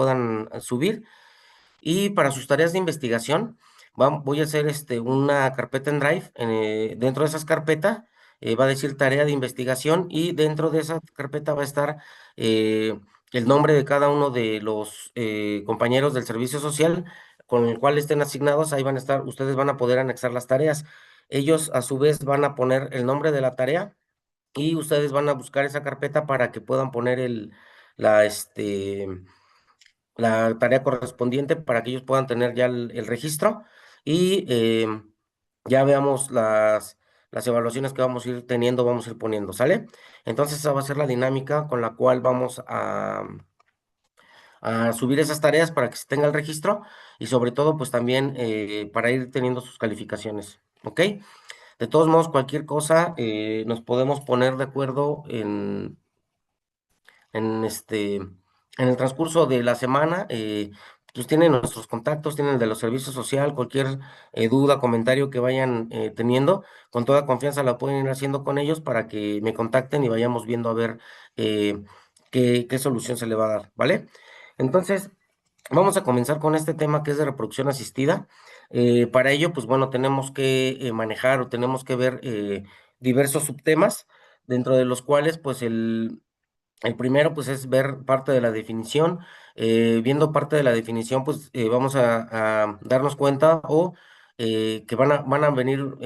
puedan subir. Y para sus tareas de investigación, voy a hacer una carpeta en Drive. Dentro de esas carpetas va a decir tarea de investigación y dentro de esa carpeta va a estar eh, el nombre de cada uno de los compañeros del servicio social con el cual estén asignados. Ahí van a estar, ustedes van a poder anexar las tareas. Ellos a su vez van a poner el nombre de la tarea y ustedes van a buscar esa carpeta para que puedan poner la, este, la tarea correspondiente para que ellos puedan tener ya el registro y ya veamos las evaluaciones que vamos a ir teniendo, vamos a ir poniendo, ¿sale? Entonces esa va a ser la dinámica con la cual vamos a subir esas tareas para que se tenga el registro y sobre todo pues también para ir teniendo sus calificaciones, ¿ok? De todos modos, cualquier cosa nos podemos poner de acuerdo en el transcurso de la semana. Pues tienen nuestros contactos, tienen el de los servicios social, cualquier duda, comentario que vayan teniendo, con toda confianza la pueden ir haciendo con ellos para que me contacten y vayamos viendo a ver eh, qué solución se le va a dar, ¿vale? Entonces, vamos a comenzar con este tema que es de reproducción asistida. Para ello, pues bueno, tenemos que manejar o tenemos que ver diversos subtemas, dentro de los cuales, pues el primero, pues, es ver parte de la definición. Viendo parte de la definición, pues, vamos a darnos cuenta que van a venir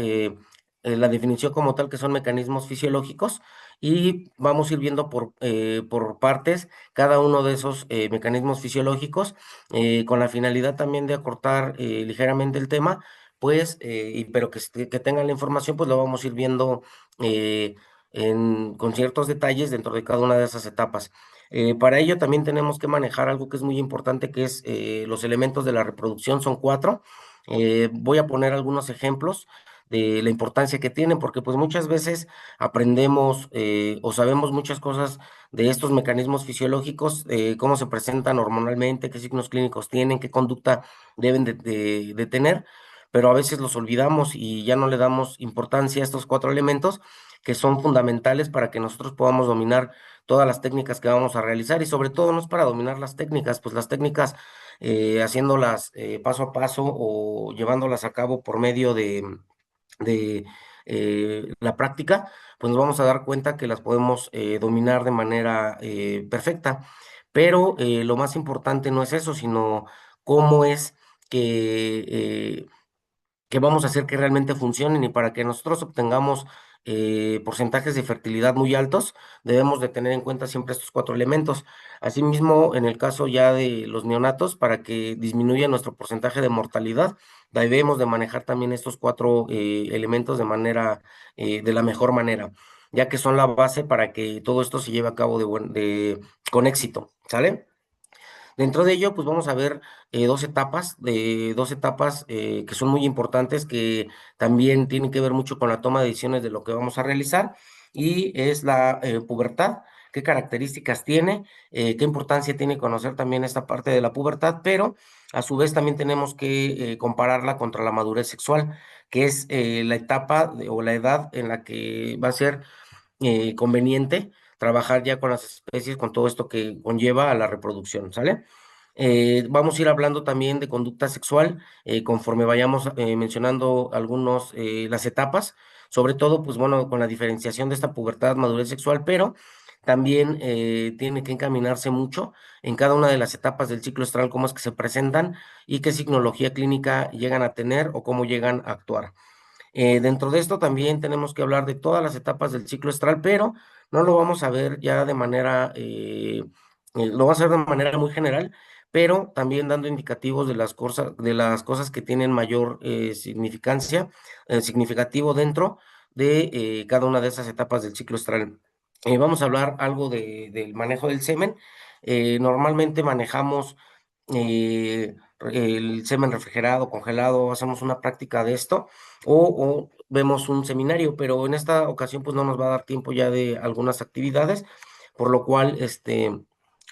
la definición como tal, que son mecanismos fisiológicos, y vamos a ir viendo por partes cada uno de esos mecanismos fisiológicos, con la finalidad también de acortar ligeramente el tema, pues, pero que tengan la información, pues lo vamos a ir viendo eh, con ciertos detalles dentro de cada una de esas etapas. Para ello también tenemos que manejar algo que es muy importante, que es los elementos de la reproducción, son 4. Voy a poner algunos ejemplos de la importancia que tienen, porque pues muchas veces aprendemos o sabemos muchas cosas de estos mecanismos fisiológicos, cómo se presentan hormonalmente, qué signos clínicos tienen, qué conducta deben de tener, pero a veces los olvidamos y ya no le damos importancia a estos 4 elementos que son fundamentales para que nosotros podamos dominar todas las técnicas que vamos a realizar y sobre todo no es para dominar las técnicas, pues las técnicas haciéndolas paso a paso o llevándolas a cabo por medio de la práctica, pues nos vamos a dar cuenta que las podemos dominar de manera perfecta. Pero lo más importante no es eso, sino cómo es que que vamos a hacer que realmente funcionen y para que nosotros obtengamos porcentajes de fertilidad muy altos, debemos de tener en cuenta siempre estos 4 elementos. Asimismo, en el caso ya de los neonatos, para que disminuya nuestro porcentaje de mortalidad, debemos de manejar también estos 4 elementos de la mejor manera, ya que son la base para que todo esto se lleve a cabo con éxito, ¿sale? Dentro de ello, pues vamos a ver dos etapas que son muy importantes, que también tienen que ver mucho con la toma de decisiones de lo que vamos a realizar, y es la pubertad, qué características tiene, qué importancia tiene conocer también esta parte de la pubertad, pero a su vez también tenemos que compararla contra la madurez sexual, que es la etapa o la edad en la que va a ser conveniente trabajar ya con las especies, con todo esto que conlleva a la reproducción, ¿sale? Vamos a ir hablando también de conducta sexual conforme vayamos mencionando las etapas, sobre todo, pues bueno, con la diferenciación de esta pubertad, madurez sexual, pero también tiene que encaminarse mucho en cada una de las etapas del ciclo estral, cómo es que se presentan y qué signología clínica llegan a tener o cómo llegan a actuar. Dentro de esto también tenemos que hablar de todas las etapas del ciclo estral, pero no lo vamos a ver ya de manera, lo vamos a ver de manera muy general, pero también dando indicativos de las cosas que tienen mayor significancia, significativo dentro de cada una de esas etapas del ciclo estral. Vamos a hablar algo del manejo del semen. Normalmente manejamos el semen refrigerado, congelado, hacemos una práctica de esto o vemos un seminario, pero en esta ocasión pues no nos va a dar tiempo ya de algunas actividades, por lo cual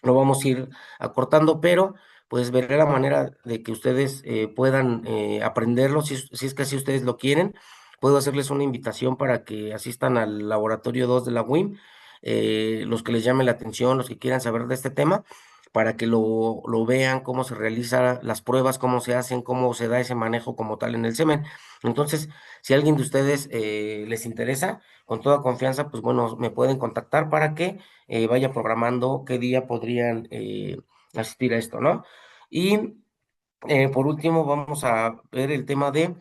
lo vamos a ir acortando, pero pues veré la manera de que ustedes puedan aprenderlo, si es que así ustedes lo quieren. Puedo hacerles una invitación para que asistan al laboratorio 2 de la UIM, los que les llame la atención, los que quieran saber de este tema, para que lo vean, cómo se realizan las pruebas, cómo se hacen, cómo se da ese manejo como tal en el semen. Entonces, si a alguien de ustedes les interesa, con toda confianza, pues bueno, me pueden contactar para que vaya programando qué día podrían asistir a esto, ¿no? Y por último, vamos a ver el tema de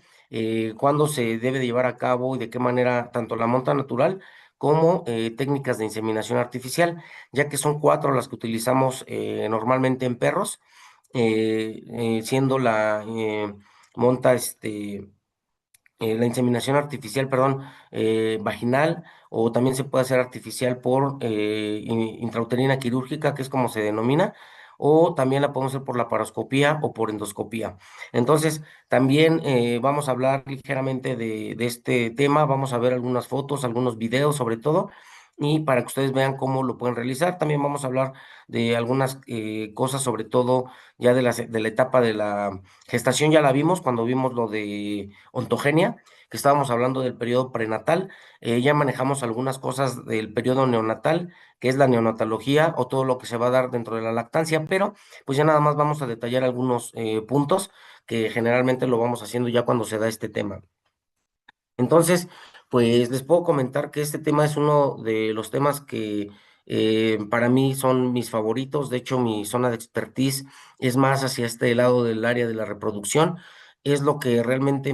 cuándo se debe de llevar a cabo y de qué manera tanto la monta natural como técnicas de inseminación artificial, ya que son cuatro las que utilizamos normalmente en perros, siendo la monta la inseminación artificial, perdón, vaginal, o también se puede hacer artificial por intrauterina quirúrgica, que es como se denomina, o también la podemos hacer por laparoscopía o por endoscopía. Entonces, también vamos a hablar ligeramente de este tema, vamos a ver algunas fotos, algunos videos sobre todo, y para que ustedes vean cómo lo pueden realizar. También vamos a hablar de algunas cosas, sobre todo ya de la etapa de la gestación, ya la vimos cuando vimos lo de ontogenia, que estábamos hablando del periodo prenatal. Ya manejamos algunas cosas del periodo neonatal, que es la neonatología o todo lo que se va a dar dentro de la lactancia, pero pues ya nada más vamos a detallar algunos puntos que generalmente lo vamos haciendo ya cuando se da este tema. Entonces, pues les puedo comentar que este tema es uno de los temas que para mí son mis favoritos. De hecho, mi zona de expertise es más hacia este lado del área de la reproducción. Es lo que realmente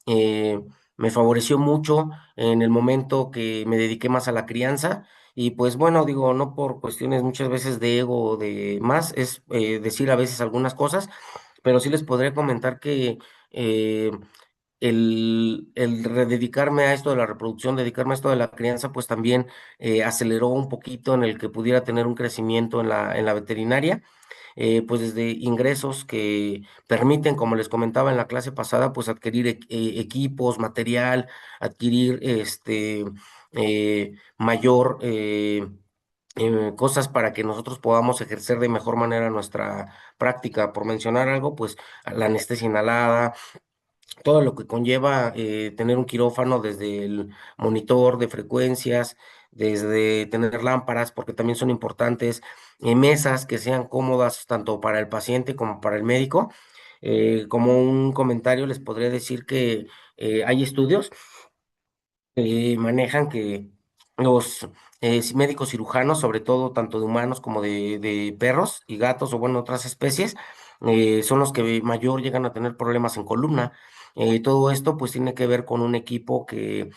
eh, me favoreció mucho en el momento que me dediqué más a la crianza. Y pues bueno, digo, no por cuestiones muchas veces de ego o de más, es decir a veces algunas cosas, pero sí les podría comentar que eh, el rededicarme a esto de la reproducción, dedicarme a esto de la crianza, pues también aceleró un poquito en el que pudiera tener un crecimiento en la veterinaria, pues desde ingresos que permiten, como les comentaba en la clase pasada, pues adquirir equipos, material, adquirir mayor cosas para que nosotros podamos ejercer de mejor manera nuestra práctica. Por mencionar algo, pues la anestesia inhalada, todo lo que conlleva tener un quirófano, desde el monitor de frecuencias, desde tener lámparas, porque también son importantes, mesas que sean cómodas tanto para el paciente como para el médico. Como un comentario les podría decir que hay estudios manejan que los médicos cirujanos, sobre todo tanto de humanos como de perros y gatos o bueno, otras especies, son los que mayor llegan a tener problemas en columna. Todo esto pues tiene que ver con un equipo que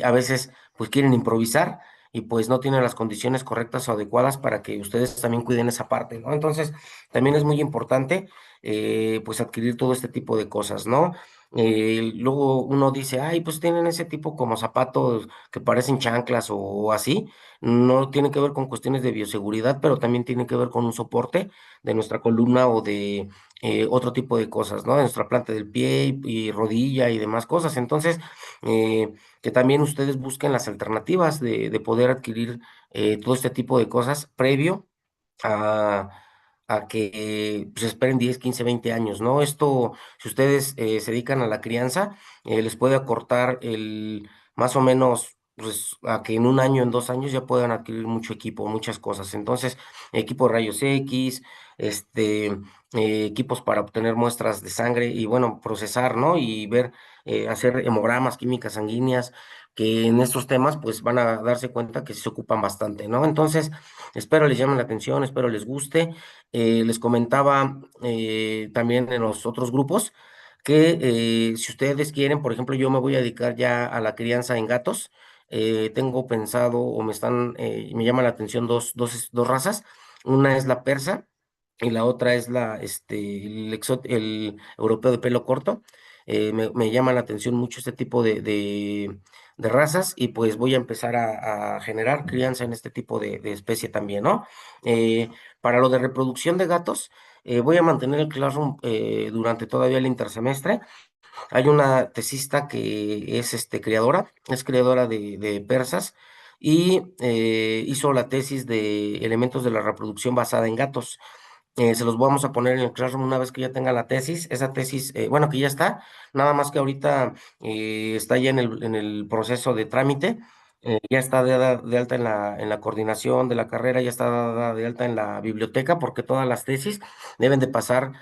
a veces pues quieren improvisar y pues no tienen las condiciones correctas o adecuadas para que ustedes también cuiden esa parte, ¿no? Entonces, también es muy importante pues adquirir todo este tipo de cosas, ¿no? Luego uno dice, ay, pues tienen ese tipo como zapatos que parecen chanclas o así. No tiene que ver con cuestiones de bioseguridad, pero también tiene que ver con un soporte de nuestra columna o de otro tipo de cosas, ¿no? De nuestra planta del pie y rodilla y demás cosas. Entonces, que también ustedes busquen las alternativas de poder adquirir todo este tipo de cosas previo a, a que pues, esperen 10, 15, 20 años, ¿no? Esto, si ustedes se dedican a la crianza, les puede acortar el más o menos, pues, a que en un año, en 2 años ya puedan adquirir mucho equipo, muchas cosas. Entonces, equipo de rayos X, este, equipos para obtener muestras de sangre y, bueno, procesar, ¿no? Y ver, hacer hemogramas, químicas sanguíneas, que en estos temas, pues, van a darse cuenta que se ocupan bastante, ¿no? Entonces, espero les llame la atención, espero les guste. Les comentaba también en los otros grupos que si ustedes quieren, por ejemplo, yo me voy a dedicar ya a la crianza en gatos. Tengo pensado o me llama la atención dos razas. Una es la persa y la otra es el europeo de pelo corto. Me llama la atención mucho este tipo de razas y pues voy a empezar a generar crianza en este tipo de especie también, ¿no? Eh, para lo de reproducción de gatos, voy a mantener el Classroom durante todavía el intersemestre. Hay una tesista que es creadora, es creadora de persas y hizo la tesis de elementos de la reproducción basada en gatos. Se los vamos a poner en el Classroom una vez que ya tenga la tesis. Esa tesis, bueno, que ya está, nada más que ahorita está ya en el proceso de trámite. ya está de alta en la coordinación de la carrera, ya está dada de alta en la biblioteca, porque todas las tesis deben de pasar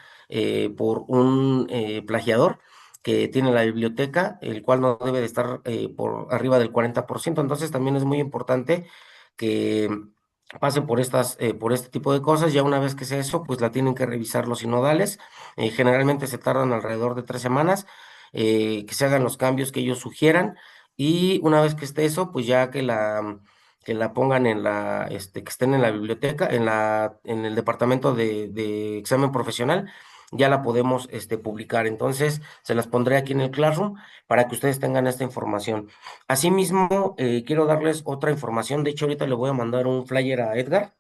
por un plagiador que tiene la biblioteca, el cual no debe de estar por arriba del 40%. Entonces también es muy importante que pase por por este tipo de cosas. Ya una vez que sea eso, pues la tienen que revisar los sinodales. Generalmente se tardan alrededor de 3 semanas, que se hagan los cambios que ellos sugieran, y una vez que esté eso, pues ya que la pongan que estén en la biblioteca, en el departamento de examen profesional, ya la podemos, publicar. Entonces, se las pondré aquí en el Classroom para que ustedes tengan esta información. Asimismo, quiero darles otra información. De hecho, ahorita le voy a mandar un flyer a Edgar.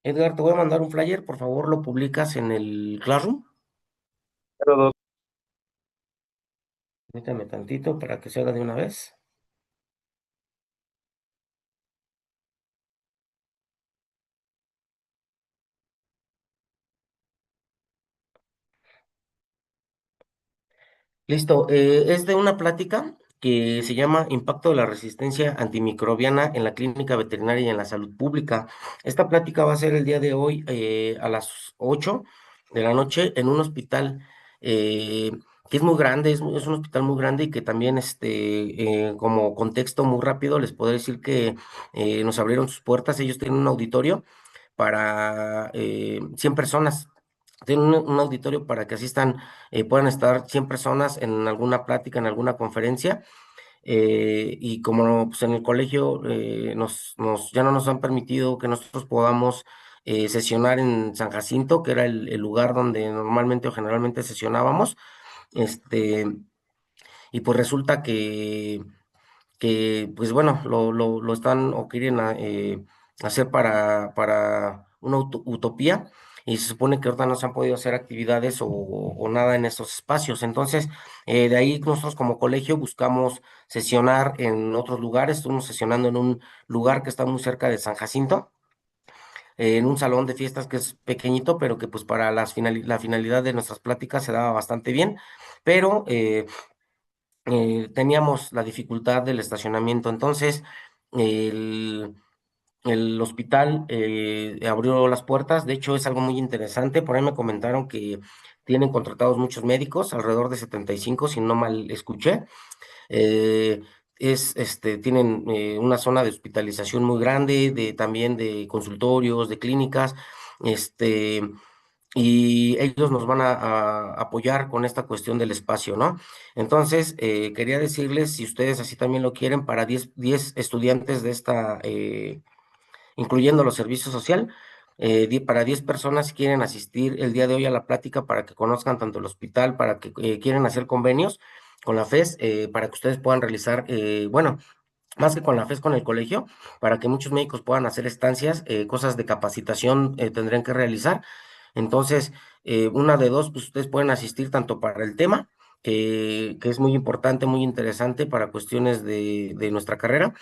Edgar, te voy a mandar un flyer, por favor, lo publicas en el Classroom. Claro, Permítame tantito para que se haga de una vez. Listo, es de una plática que se llama Impacto de la resistencia antimicrobiana en la clínica veterinaria y en la salud pública. Esta plática va a ser el día de hoy a las 8 de la noche en un hospital eh, que es muy grande, es un hospital muy grande, y que también, como contexto muy rápido, les puedo decir que nos abrieron sus puertas. Ellos tienen un auditorio para 100 personas. Tienen un auditorio para que asistan, puedan estar 100 personas en alguna plática, en alguna conferencia. Y como pues, en el colegio ya no nos han permitido que nosotros podamos sesionar en San Jacinto, que era el lugar donde normalmente o generalmente sesionábamos. este, y pues resulta que pues bueno, lo están o quieren hacer para una utopía, y se supone que ahorita no se han podido hacer actividades o nada en esos espacios. Entonces, de ahí nosotros como colegio buscamos sesionar en otros lugares. Estuvimos sesionando en un lugar que está muy cerca de San Jacinto, en un salón de fiestas que es pequeñito, pero que pues para la finalidad de nuestras pláticas se daba bastante bien. Pero teníamos la dificultad del estacionamiento. Entonces, el, el hospital abrió las puertas. De hecho, es algo muy interesante. Por ahí me comentaron que tienen contratados muchos médicos, alrededor de 75, si no mal escuché. Eh, Tienen una zona de hospitalización muy grande, también de consultorios, de clínicas. Este, y ellos nos van a apoyar con esta cuestión del espacio, ¿no? Entonces, quería decirles, si ustedes así también lo quieren, para 10 estudiantes de incluyendo los servicios social, para 10 personas, si quieren asistir el día de hoy a la plática para que conozcan tanto el hospital, para que quieren hacer convenios con la FES, para que ustedes puedan realizar, bueno, más que con la FES, con el colegio, para que muchos médicos puedan hacer estancias, cosas de capacitación tendrían que realizar. Entonces, una de dos, pues ustedes pueden asistir tanto para el tema, que es muy importante, muy interesante para cuestiones de nuestra carrera,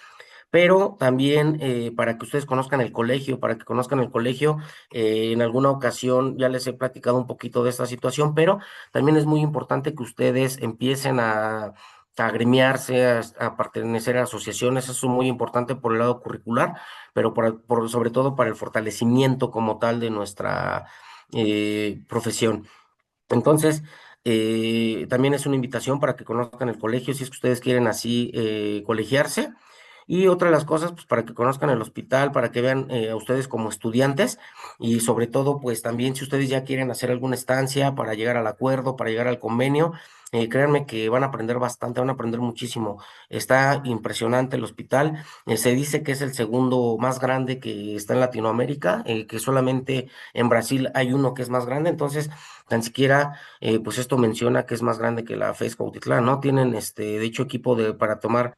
pero también para que ustedes conozcan el colegio, para que conozcan el colegio. En alguna ocasión ya les he platicado un poquito de esta situación, pero también es muy importante que ustedes empiecen a agremiarse, a pertenecer a asociaciones. Eso es muy importante por el lado curricular, pero sobre todo para el fortalecimiento como tal de nuestra profesión. Entonces, también es una invitación para que conozcan el colegio, si es que ustedes quieren así colegiarse. Y otra de las cosas, pues para que conozcan el hospital, para que vean a ustedes como estudiantes, y sobre todo, pues también si ustedes ya quieren hacer alguna estancia para llegar al acuerdo, para llegar al convenio, créanme que van a aprender bastante, van a aprender muchísimo. Está impresionante el hospital. Se dice que es el segundo más grande que está en Latinoamérica, que solamente en Brasil hay uno que es más grande. Entonces, tan siquiera, pues esto menciona que es más grande que la FES Cuautitlán, ¿no? Tienen, de hecho, equipo para tomar,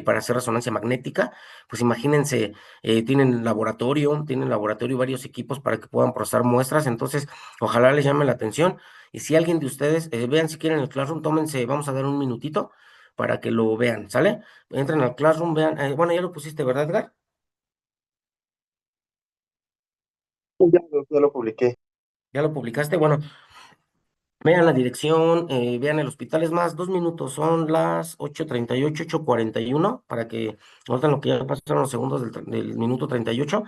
para hacer resonancia magnética. Pues imagínense, tienen laboratorio y varios equipos para que puedan procesar muestras. Entonces, ojalá les llame la atención. Y si alguien de ustedes, vean si quieren el Classroom, tómense, vamos a dar un minutito para que lo vean, ¿sale? Entren al Classroom, vean, bueno, ya lo pusiste, ¿verdad, Edgar? ya lo publiqué. Ya lo publicaste. Bueno, Vean la dirección, vean el hospital, es más, 2 minutos, son las 8:38, 8:41, para que noten lo que ya pasaron los segundos del minuto 38.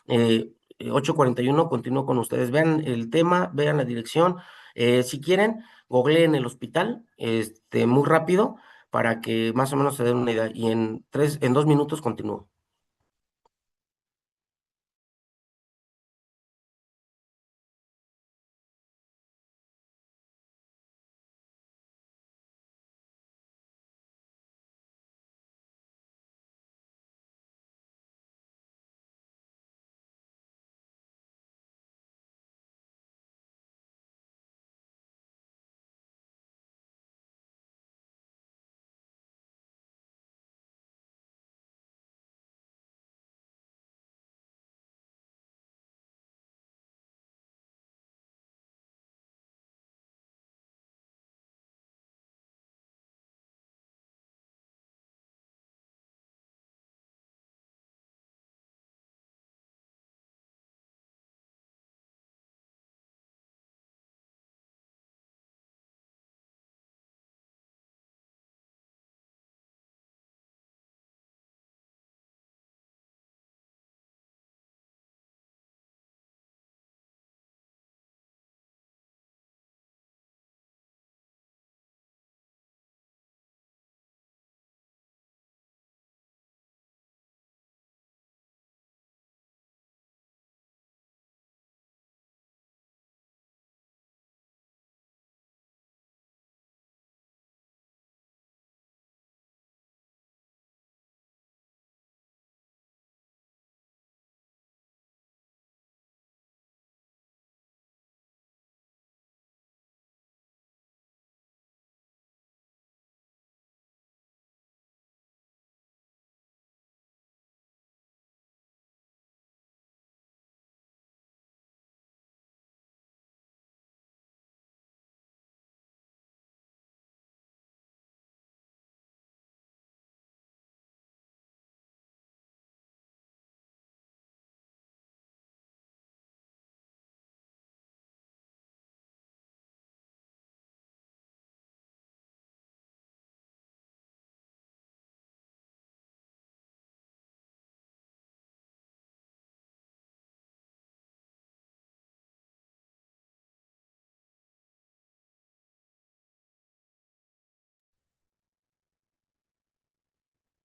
8:41, continúo con ustedes. Vean el tema, vean la dirección. Si quieren, googleen el hospital, muy rápido, para que más o menos se den una idea. Y en 2 minutos continúo.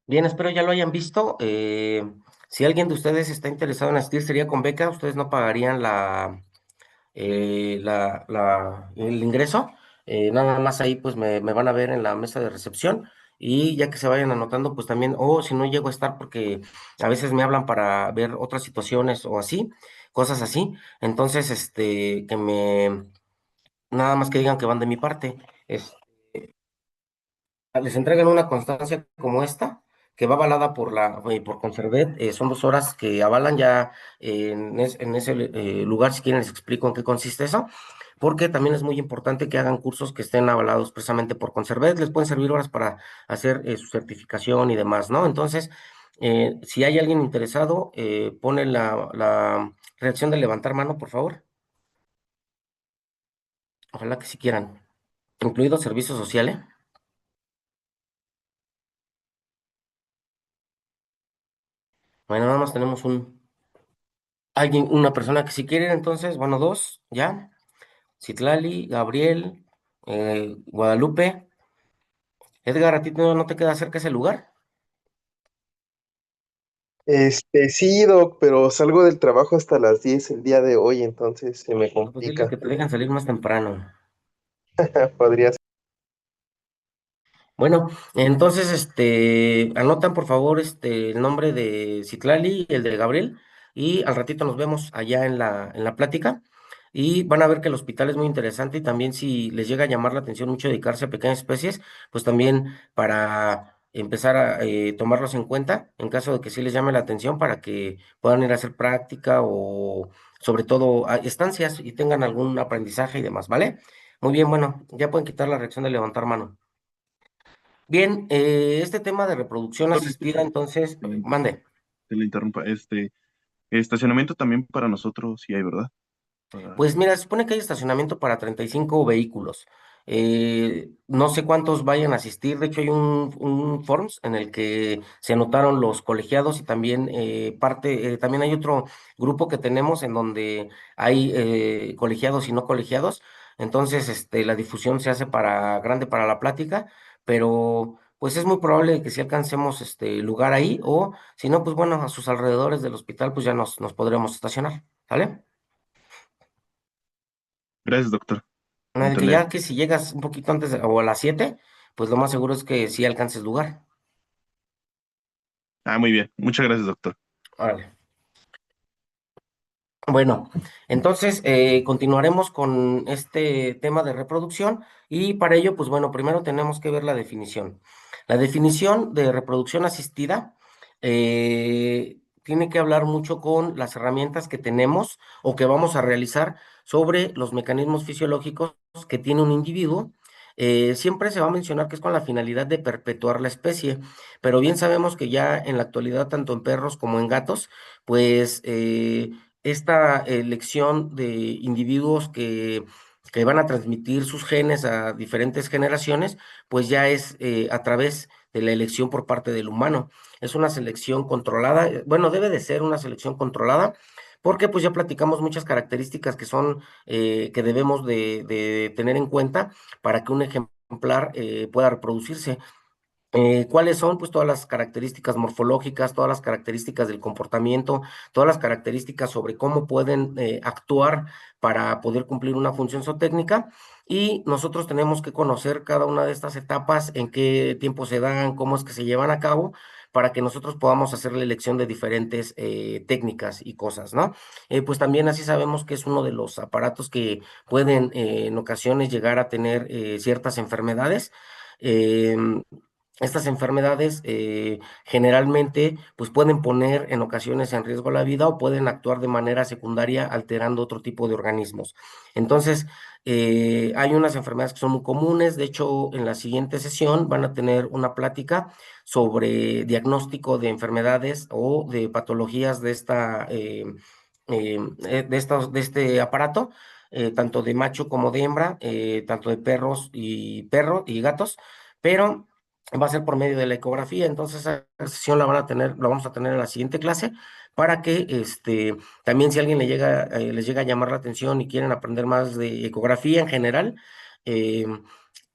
Bien, espero ya lo hayan visto. Si alguien de ustedes está interesado en asistir, sería con beca. Ustedes no pagarían el ingreso. Nada más ahí pues me van a ver en la mesa de recepción y ya que se vayan anotando pues también, o si no llego a estar porque a veces me hablan para ver otras situaciones o así, cosas así. Entonces, nada más que digan que van de mi parte. Les entregan una constancia como esta, que va avalada por Conservet. Son 2 horas que avalan ya en ese lugar. Si quieren les explico en qué consiste eso, porque también es muy importante que hagan cursos que estén avalados precisamente por Conservet. Les pueden servir horas para hacer su certificación y demás, ¿no? Entonces, si hay alguien interesado, pone la reacción de levantar mano, por favor. Ojalá que si quieran. Incluido servicio social, ¿eh? Bueno, nada más tenemos una persona que si quiere, entonces, bueno, dos, ya. Citlali, Gabriel, Guadalupe. Edgar, ¿a ti no te queda cerca ese lugar? Sí, Doc, pero salgo del trabajo hasta las 10 el día de hoy, entonces se me No, pues diles complica. que te dejan salir más temprano. Podría ser. Bueno, entonces, anotan por favor el nombre de Citlali y el de Gabriel, y al ratito nos vemos allá en la plática. Y van a ver que el hospital es muy interesante y también si les llega a llamar la atención mucho dedicarse a pequeñas especies, pues también para empezar a tomarlos en cuenta en caso de que sí les llame la atención para que puedan ir a hacer práctica o sobre todo a estancias y tengan algún aprendizaje y demás, ¿vale? Muy bien, bueno, ya pueden quitar la reacción de levantar mano. Bien, este tema de reproducción Doctor, asistida, disculpe entonces, que mande. le interrumpa. Estacionamiento también para nosotros sí hay, ¿verdad? Pues mira, se supone que hay estacionamiento para 35 vehículos. No sé cuántos vayan a asistir. De hecho, hay un Forms en el que se anotaron los colegiados y también también hay otro grupo que tenemos en donde hay colegiados y no colegiados. Entonces, la difusión se hace grande para la plática, pero pues es muy probable que si alcancemos lugar ahí o si no, pues bueno, a sus alrededores del hospital, pues ya nos podremos estacionar. ¿Sale? Gracias, doctor. De que Entendido. ya que si llegas un poquito antes o a las 7, pues lo más seguro es que sí alcances lugar. Ah, muy bien. Muchas gracias, doctor. Órale. Bueno, entonces continuaremos con este tema de reproducción y para ello, pues bueno, primero tenemos que ver la definición. La definición de reproducción asistida tiene que hablar mucho con las herramientas que tenemos o que vamos a realizar sobre los mecanismos fisiológicos que tiene un individuo. Siempre se va a mencionar que es con la finalidad de perpetuar la especie, pero bien sabemos que ya en la actualidad, tanto en perros como en gatos, pues esta elección de individuos que van a transmitir sus genes a diferentes generaciones, pues ya es a través de la elección por parte del humano. Es una selección controlada, bueno, debe de ser una selección controlada, porque pues ya platicamos muchas características que son, que debemos de tener en cuenta para que un ejemplar pueda reproducirse. ¿Cuáles son? Pues todas las características morfológicas, todas las características del comportamiento, todas las características sobre cómo pueden actuar para poder cumplir una función zootécnica. Y nosotros tenemos que conocer cada una de estas etapas, en qué tiempo se dan, cómo es que se llevan a cabo, para que nosotros podamos hacer la elección de diferentes técnicas y cosas, ¿no? Pues también así sabemos que es uno de los aparatos que pueden en ocasiones llegar a tener ciertas enfermedades. em, Estas enfermedades generalmente pues pueden poner en ocasiones en riesgo la vida o pueden actuar de manera secundaria alterando otro tipo de organismos. Entonces, hay unas enfermedades que son muy comunes. De hecho, en la siguiente sesión van a tener una plática sobre diagnóstico de enfermedades o de patologías de de este aparato, tanto de macho como de hembra, tanto de perros y gatos, pero va a ser por medio de la ecografía. Entonces esa sesión la vamos a tener en la siguiente clase para que también si alguien les llega a llamar la atención y quieren aprender más de ecografía en general, eh,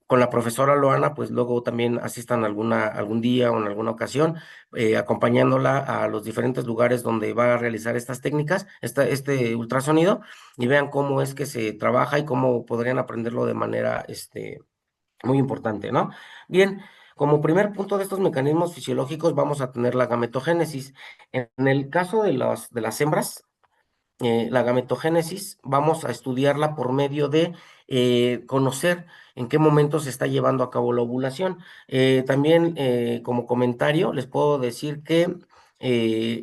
con la profesora Loana, pues luego también asistan algún día o en alguna ocasión, acompañándola a los diferentes lugares donde va a realizar estas técnicas, este ultrasonido, y vean cómo es que se trabaja y cómo podrían aprenderlo de manera, muy importante, ¿no? Bien, como primer punto de estos mecanismos fisiológicos vamos a tener la gametogénesis. En el caso de las hembras, la gametogénesis vamos a estudiarla por medio de conocer en qué momento se está llevando a cabo la ovulación. También como comentario les puedo decir que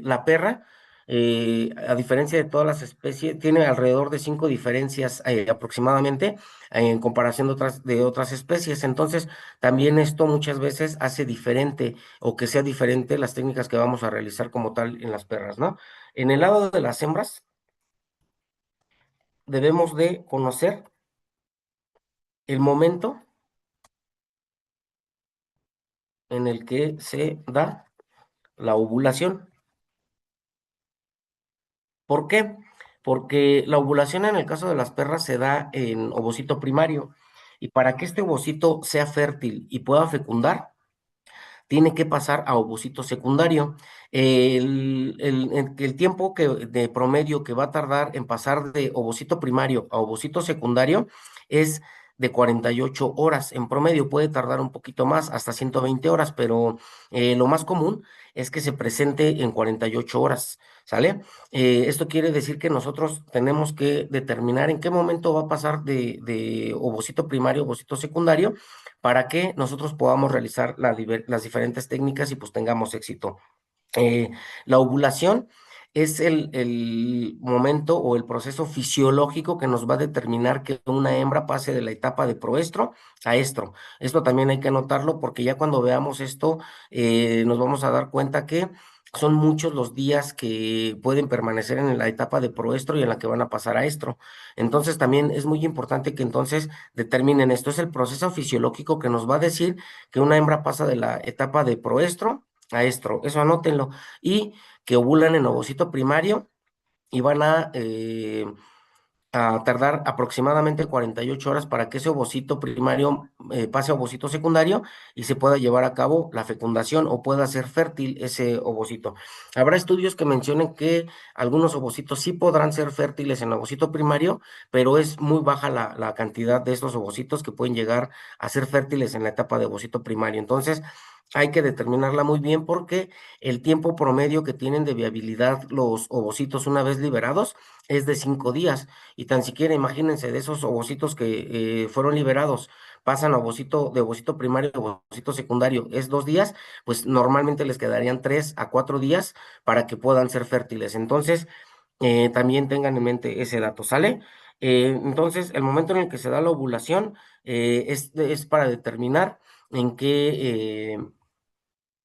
la perra, a diferencia de todas las especies, tiene alrededor de 5 diferencias aproximadamente en comparación de otras especies. Entonces, también esto muchas veces hace diferente o que sea diferente las técnicas que vamos a realizar como tal en las perras, ¿no? En el lado de las hembras, debemos de conocer el momento en el que se da la ovulación. ¿Por qué? Porque la ovulación en el caso de las perras se da en ovocito primario y para que este ovocito sea fértil y pueda fecundar, tiene que pasar a ovocito secundario. El tiempo de promedio que va a tardar en pasar de ovocito primario a ovocito secundario es de 48 horas. En promedio puede tardar un poquito más, hasta 120 horas, pero lo más común es que se presente en 48 horas, ¿sale? Esto quiere decir que nosotros tenemos que determinar en qué momento va a pasar de ovocito primario a ovocito secundario para que nosotros podamos realizar las diferentes técnicas y pues tengamos éxito. Eh, la ovulación es el momento o el proceso fisiológico que nos va a determinar que una hembra pase de la etapa de proestro a estro. Esto también hay que anotarlo porque ya cuando veamos esto nos vamos a dar cuenta que son muchos los días que pueden permanecer en la etapa de proestro y en la que van a pasar a estro. Entonces también es muy importante que entonces determinen esto. Es el proceso fisiológico que nos va a decir que una hembra pasa de la etapa de proestro a estro. Eso anótenlo. Y que ovulan en ovocito primario y van a tardar aproximadamente 48 horas para que ese ovocito primario pase a ovocito secundario y se pueda llevar a cabo la fecundación o pueda ser fértil ese ovocito. Habrá estudios que mencionen que algunos ovocitos sí podrán ser fértiles en ovocito primario, pero es muy baja la cantidad de estos ovocitos que pueden llegar a ser fértiles en la etapa de ovocito primario. Entonces, hay que determinarla muy bien porque el tiempo promedio que tienen de viabilidad los ovocitos una vez liberados es de 5 días. Y tan siquiera imagínense de esos ovocitos que fueron liberados, pasan a ovocito, de ovocito primario a ovocito secundario, es 2 días, pues normalmente les quedarían 3 a 4 días para que puedan ser fértiles. Entonces, también tengan en mente ese dato, ¿sale? Entonces, el momento en el que se da la ovulación es para determinar en qué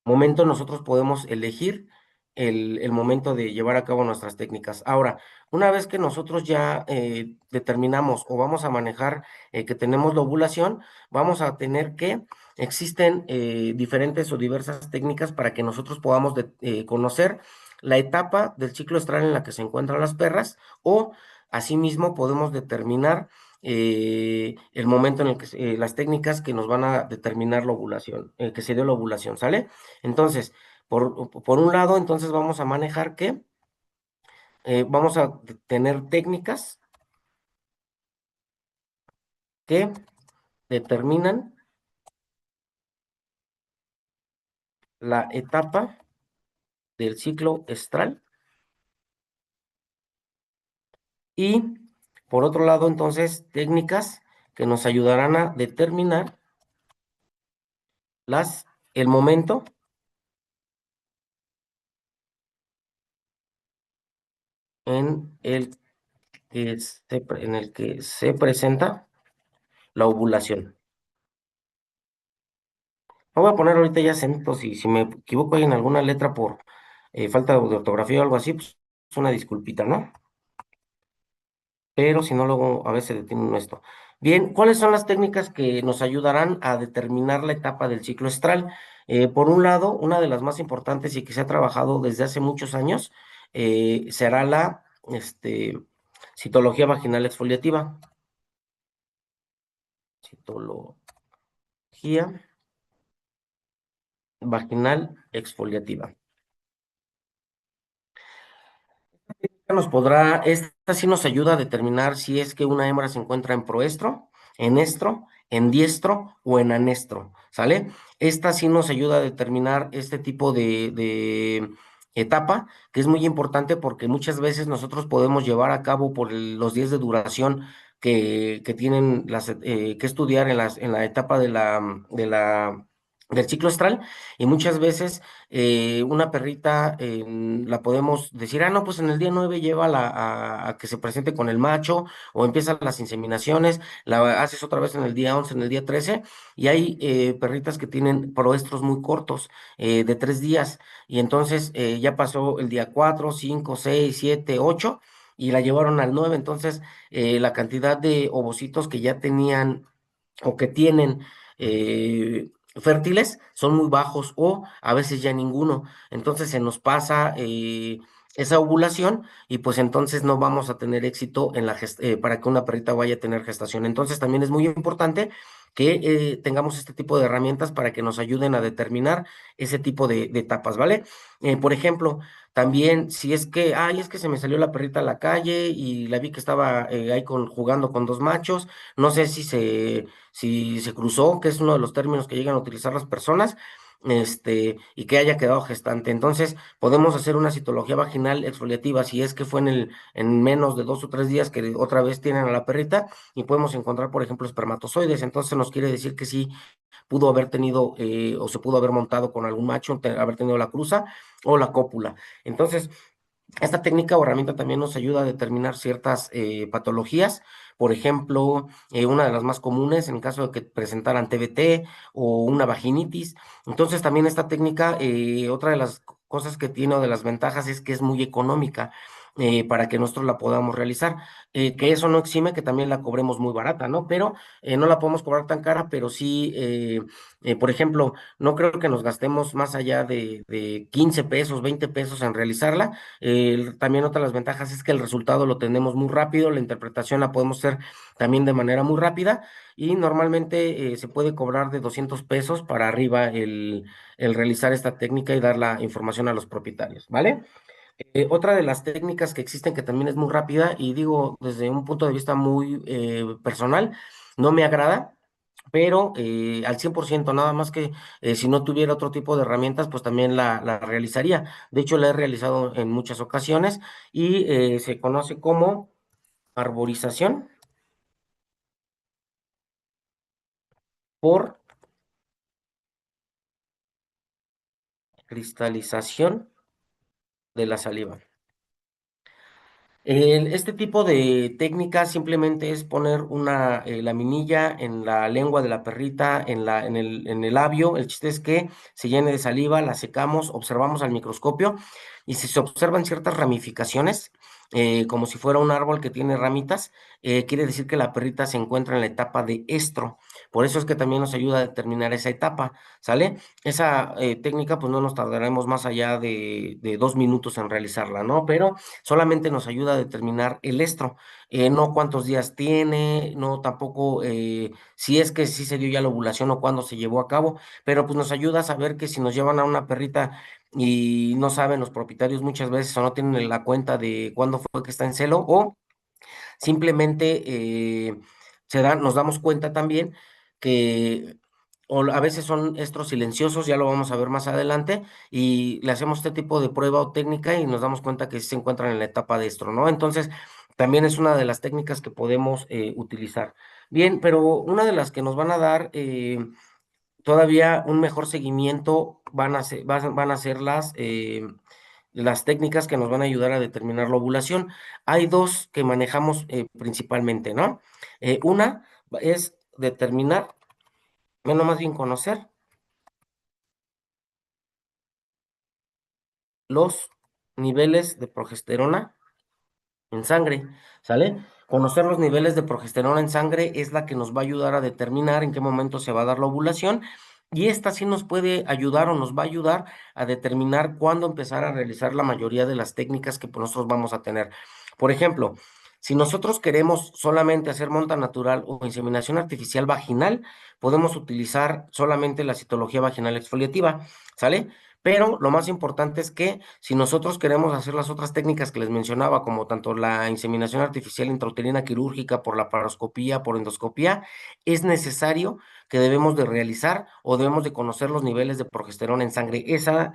momento nosotros podemos elegir el momento de llevar a cabo nuestras técnicas. Ahora, una vez que nosotros ya determinamos o vamos a manejar que tenemos la ovulación, vamos a tener que existen diferentes o diversas técnicas para que nosotros podamos conocer la etapa del ciclo estral en la que se encuentran las perras o asimismo podemos determinar el momento en el que las técnicas que nos van a determinar la ovulación, que se dio la ovulación, ¿sale? Entonces, por un lado, entonces vamos a manejar que vamos a tener técnicas que determinan la etapa del ciclo estral y, por otro lado, entonces, técnicas que nos ayudarán a determinar el momento en en el que se presenta la ovulación. No voy a poner ahorita ya acentos y si me equivoco ahí en alguna letra por falta de ortografía o algo así, pues es una disculpita, ¿no? Pero si no, luego a veces detiene uno esto. Bien, ¿cuáles son las técnicas que nos ayudarán a determinar la etapa del ciclo estral? Por un lado, una de las más importantes y que se ha trabajado desde hace muchos años será la citología vaginal exfoliativa. Citología vaginal exfoliativa. Esta sí nos ayuda a determinar si es que una hembra se encuentra en proestro, en estro, en diestro o en anestro, ¿sale? Esta sí nos ayuda a determinar este tipo de etapa, que es muy importante porque muchas veces nosotros podemos llevar a cabo por los días de duración que tienen que estudiar en la etapa del ciclo estral y muchas veces una perrita la podemos decir, ah, no, pues en el día 9 lleva a que se presente con el macho o empiezan las inseminaciones, la haces otra vez en el día 11 en el día 13 y hay perritas que tienen proestros muy cortos, de 3 días, y entonces ya pasó el día 4 5 6 7 8 y la llevaron al 9 entonces la cantidad de ovocitos que ya tenían o que tienen fértiles son muy bajos o a veces ya ninguno. Entonces se nos pasa esa ovulación y pues entonces no vamos a tener éxito en para que una perrita vaya a tener gestación. Entonces también es muy importante que tengamos este tipo de herramientas para que nos ayuden a determinar ese tipo de etapas, ¿vale? Por ejemplo, también si es que, ay, es que se me salió la perrita a la calle y la vi que estaba ahí jugando con dos machos, no sé si se cruzó, que es uno de los términos que llegan a utilizar las personas, y que haya quedado gestante. Entonces, podemos hacer una citología vaginal exfoliativa si es que fue en menos de 2 o 3 días que otra vez tienen a la perrita y podemos encontrar, por ejemplo, espermatozoides. Entonces, nos quiere decir que sí pudo haber tenido o se pudo haber montado con algún macho, haber tenido la cruza o la cópula. Entonces, esta técnica o herramienta también nos ayuda a determinar ciertas patologías. Por ejemplo, una de las más comunes en caso de que presentaran TBT o una vaginitis. Entonces, también esta técnica, otra de las cosas que tiene o de las ventajas es que es muy económica para que nosotros la podamos realizar. Que eso no exime que también la cobremos muy barata, ¿no? Pero no la podemos cobrar tan cara, pero sí, por ejemplo, no creo que nos gastemos más allá de 15 pesos, 20 pesos en realizarla. También otra de las ventajas es que el resultado lo tenemos muy rápido, la interpretación la podemos hacer también de manera muy rápida y normalmente se puede cobrar de 200 pesos para arriba el realizar esta técnica y dar la información a los propietarios, ¿vale? Otra de las técnicas que existen que también es muy rápida y digo desde un punto de vista muy personal, no me agrada, pero al 100% nada más que si no tuviera otro tipo de herramientas, pues también la realizaría. De hecho, la he realizado en muchas ocasiones y se conoce como arborización por cristalización de la saliva. Este tipo de técnica simplemente es poner una laminilla en la lengua de la perrita, en el labio. El chiste es que se llene de saliva, la secamos, observamos al microscopio y si se observan ciertas ramificaciones, como si fuera un árbol que tiene ramitas, quiere decir que la perrita se encuentra en la etapa de estro. Por eso es que también nos ayuda a determinar esa etapa, ¿sale? Esa técnica, pues no nos tardaremos más allá de 2 minutos en realizarla, ¿no? Pero solamente nos ayuda a determinar el estro, no cuántos días tiene, no tampoco si es que sí se dio ya la ovulación o cuándo se llevó a cabo, pero pues nos ayuda a saber que si nos llevan a una perrita y no saben los propietarios muchas veces o no tienen la cuenta de cuándo fue que está en celo o simplemente nos damos cuenta también que a veces son estros silenciosos, ya lo vamos a ver más adelante, y le hacemos este tipo de prueba o técnica y nos damos cuenta que sí se encuentran en la etapa de estro, ¿no? Entonces, también es una de las técnicas que podemos utilizar. Bien, pero una de las que nos van a dar todavía un mejor seguimiento van a ser las técnicas que nos van a ayudar a determinar la ovulación. Hay dos que manejamos principalmente, ¿no? Una es determinar, bueno, más bien conocer los niveles de progesterona en sangre, ¿sale? Conocer los niveles de progesterona en sangre es la que nos va a ayudar a determinar en qué momento se va a dar la ovulación y esta sí nos puede ayudar o nos va a ayudar a determinar cuándo empezar a realizar la mayoría de las técnicas que pues, nosotros vamos a tener. Por ejemplo, si nosotros queremos solamente hacer monta natural o inseminación artificial vaginal, podemos utilizar solamente la citología vaginal exfoliativa, ¿sale? Pero lo más importante es que si nosotros queremos hacer las otras técnicas que les mencionaba, como tanto la inseminación artificial intrauterina quirúrgica, por la paroscopía, por endoscopía, es necesario que debemos de realizar o debemos de conocer los niveles de progesterona en sangre. Esa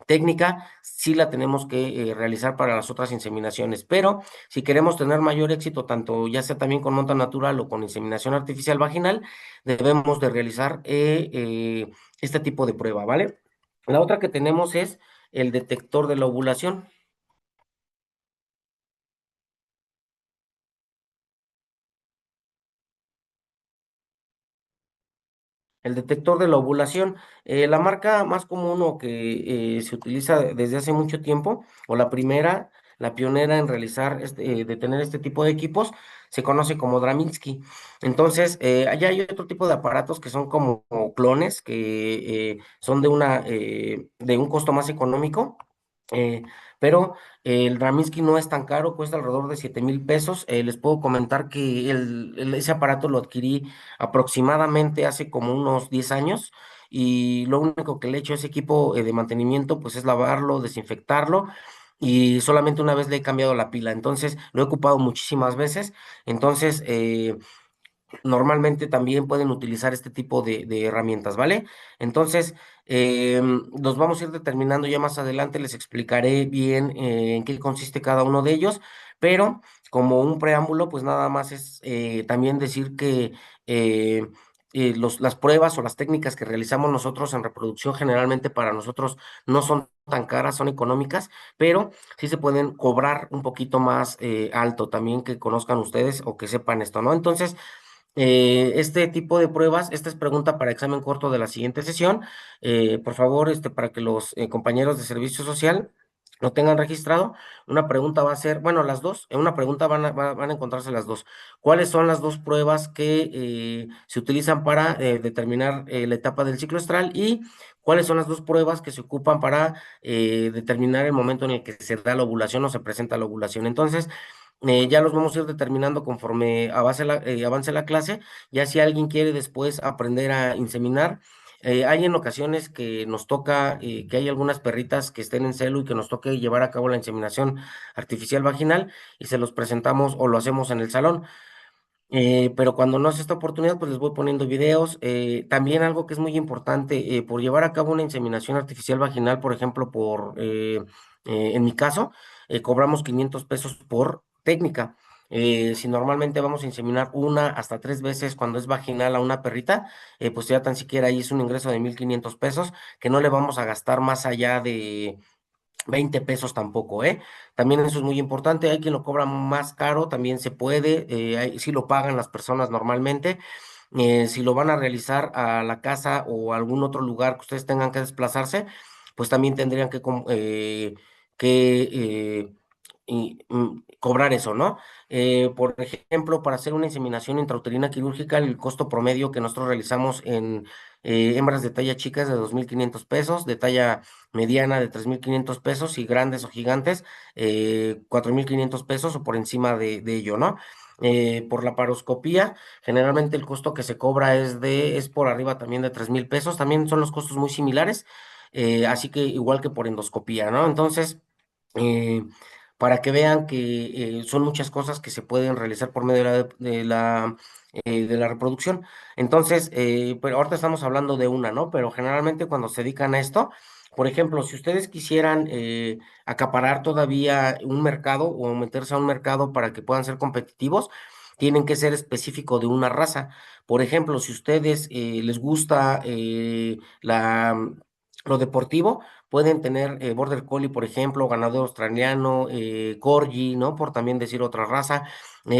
técnica sí la tenemos que realizar para las otras inseminaciones, pero si queremos tener mayor éxito, tanto ya sea también con monta natural o con inseminación artificial vaginal, debemos de realizar este tipo de prueba, ¿vale? La otra que tenemos es el detector de la ovulación. El detector de la ovulación, la marca más común o que se utiliza desde hace mucho tiempo, o la primera, la pionera en realizar, de tener este tipo de equipos, se conoce como Draminsky. Entonces, allá hay otro tipo de aparatos que son como clones, que son de un costo más económico, eh, pero el Draminsky no es tan caro, cuesta alrededor de 7,000 pesos. Les puedo comentar que ese aparato lo adquirí aproximadamente hace como unos 10 años y lo único que le he hecho a ese equipo de mantenimiento pues es lavarlo, desinfectarlo y solamente una vez le he cambiado la pila, entonces lo he ocupado muchísimas veces, entonces normalmente también pueden utilizar este tipo de herramientas, ¿vale? Entonces, los vamos a ir determinando ya más adelante, les explicaré bien en qué consiste cada uno de ellos, pero como un preámbulo, pues nada más es también decir que eh, las pruebas o las técnicas que realizamos nosotros en reproducción generalmente para nosotros no son tan caras, son económicas, pero sí se pueden cobrar un poquito más alto también que conozcan ustedes o que sepan esto, ¿no? Entonces, Este tipo de pruebas, esta es pregunta para examen corto de la siguiente sesión. Por favor, para que los compañeros de servicio social lo tengan registrado, una pregunta va a ser, bueno, las dos, en una pregunta van a encontrarse las dos. ¿Cuáles son las dos pruebas que se utilizan para determinar la etapa del ciclo estral y cuáles son las dos pruebas que se ocupan para determinar el momento en el que se da la ovulación o se presenta la ovulación? Entonces, ya los vamos a ir determinando conforme avance la clase. Ya si alguien quiere después aprender a inseminar, hay en ocasiones que nos toca, que hay algunas perritas que estén en celo y que nos toque llevar a cabo la inseminación artificial vaginal y se los presentamos o lo hacemos en el salón. Pero cuando no es esta oportunidad, pues les voy poniendo videos. También algo que es muy importante, por llevar a cabo una inseminación artificial vaginal, por ejemplo, en mi caso, cobramos 500 pesos por técnica. Si normalmente vamos a inseminar una hasta tres veces cuando es vaginal a una perrita, pues ya tan siquiera ahí es un ingreso de 1,500 pesos que no le vamos a gastar más allá de 20 pesos tampoco, ¿eh? También eso es muy importante. Hay quien lo cobra más caro, también se puede, sí lo pagan las personas normalmente. Si lo van a realizar a la casa o a algún otro lugar que ustedes tengan que desplazarse, pues también tendrían que cobrar eso, ¿no? Por ejemplo, para hacer una inseminación intrauterina quirúrgica, el costo promedio que nosotros realizamos en hembras de talla chica es de 2,500 pesos, de talla mediana de 3,500 pesos y grandes o gigantes, 4,500 pesos o por encima de ello, ¿no? Por la paroscopía, generalmente el costo que se cobra es por arriba también de 3,000 pesos, también son los costos muy similares, así que igual que por endoscopía, ¿no? Entonces, eh, para que vean que son muchas cosas que se pueden realizar por medio de la reproducción. Entonces, pero ahorita estamos hablando de una, ¿no? Pero generalmente cuando se dedican a esto, por ejemplo, si ustedes quisieran acaparar todavía un mercado o meterse a un mercado para que puedan ser competitivos, tienen que ser específico de una raza. Por ejemplo, si ustedes les gusta lo deportivo, pueden tener Border Collie, por ejemplo, ganadero australiano, Corgi, ¿no? Por también decir otra raza.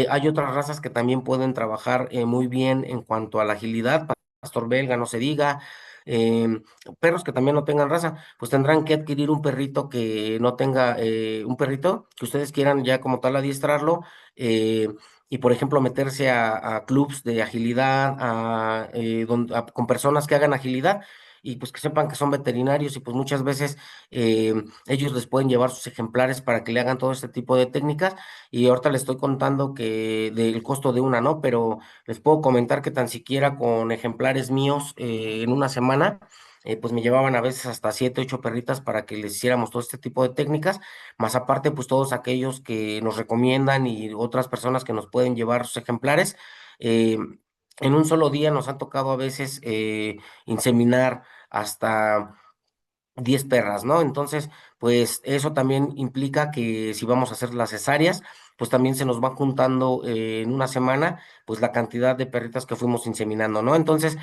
Hay otras razas que también pueden trabajar muy bien en cuanto a la agilidad. Pastor belga, no se diga. em, Perros que también no tengan raza, pues tendrán que adquirir un perrito que no tenga, un perrito que ustedes quieran ya como tal adiestrarlo, eh, y por ejemplo meterse a clubs de agilidad, con personas que hagan agilidad y pues que sepan que son veterinarios y pues muchas veces ellos les pueden llevar sus ejemplares para que le hagan todo este tipo de técnicas. Y ahorita les estoy contando que del costo de una, ¿no? Pero les puedo comentar que tan siquiera con ejemplares míos en una semana, pues me llevaban a veces hasta 7, 8 perritas para que les hiciéramos todo este tipo de técnicas, más aparte pues todos aquellos que nos recomiendan y otras personas que nos pueden llevar sus ejemplares. eh, en un solo día nos han tocado a veces inseminar hasta 10 perras, ¿no? Entonces, pues eso también implica que si vamos a hacer las cesáreas, pues también se nos va juntando en una semana, pues la cantidad de perritas que fuimos inseminando, ¿no? Entonces,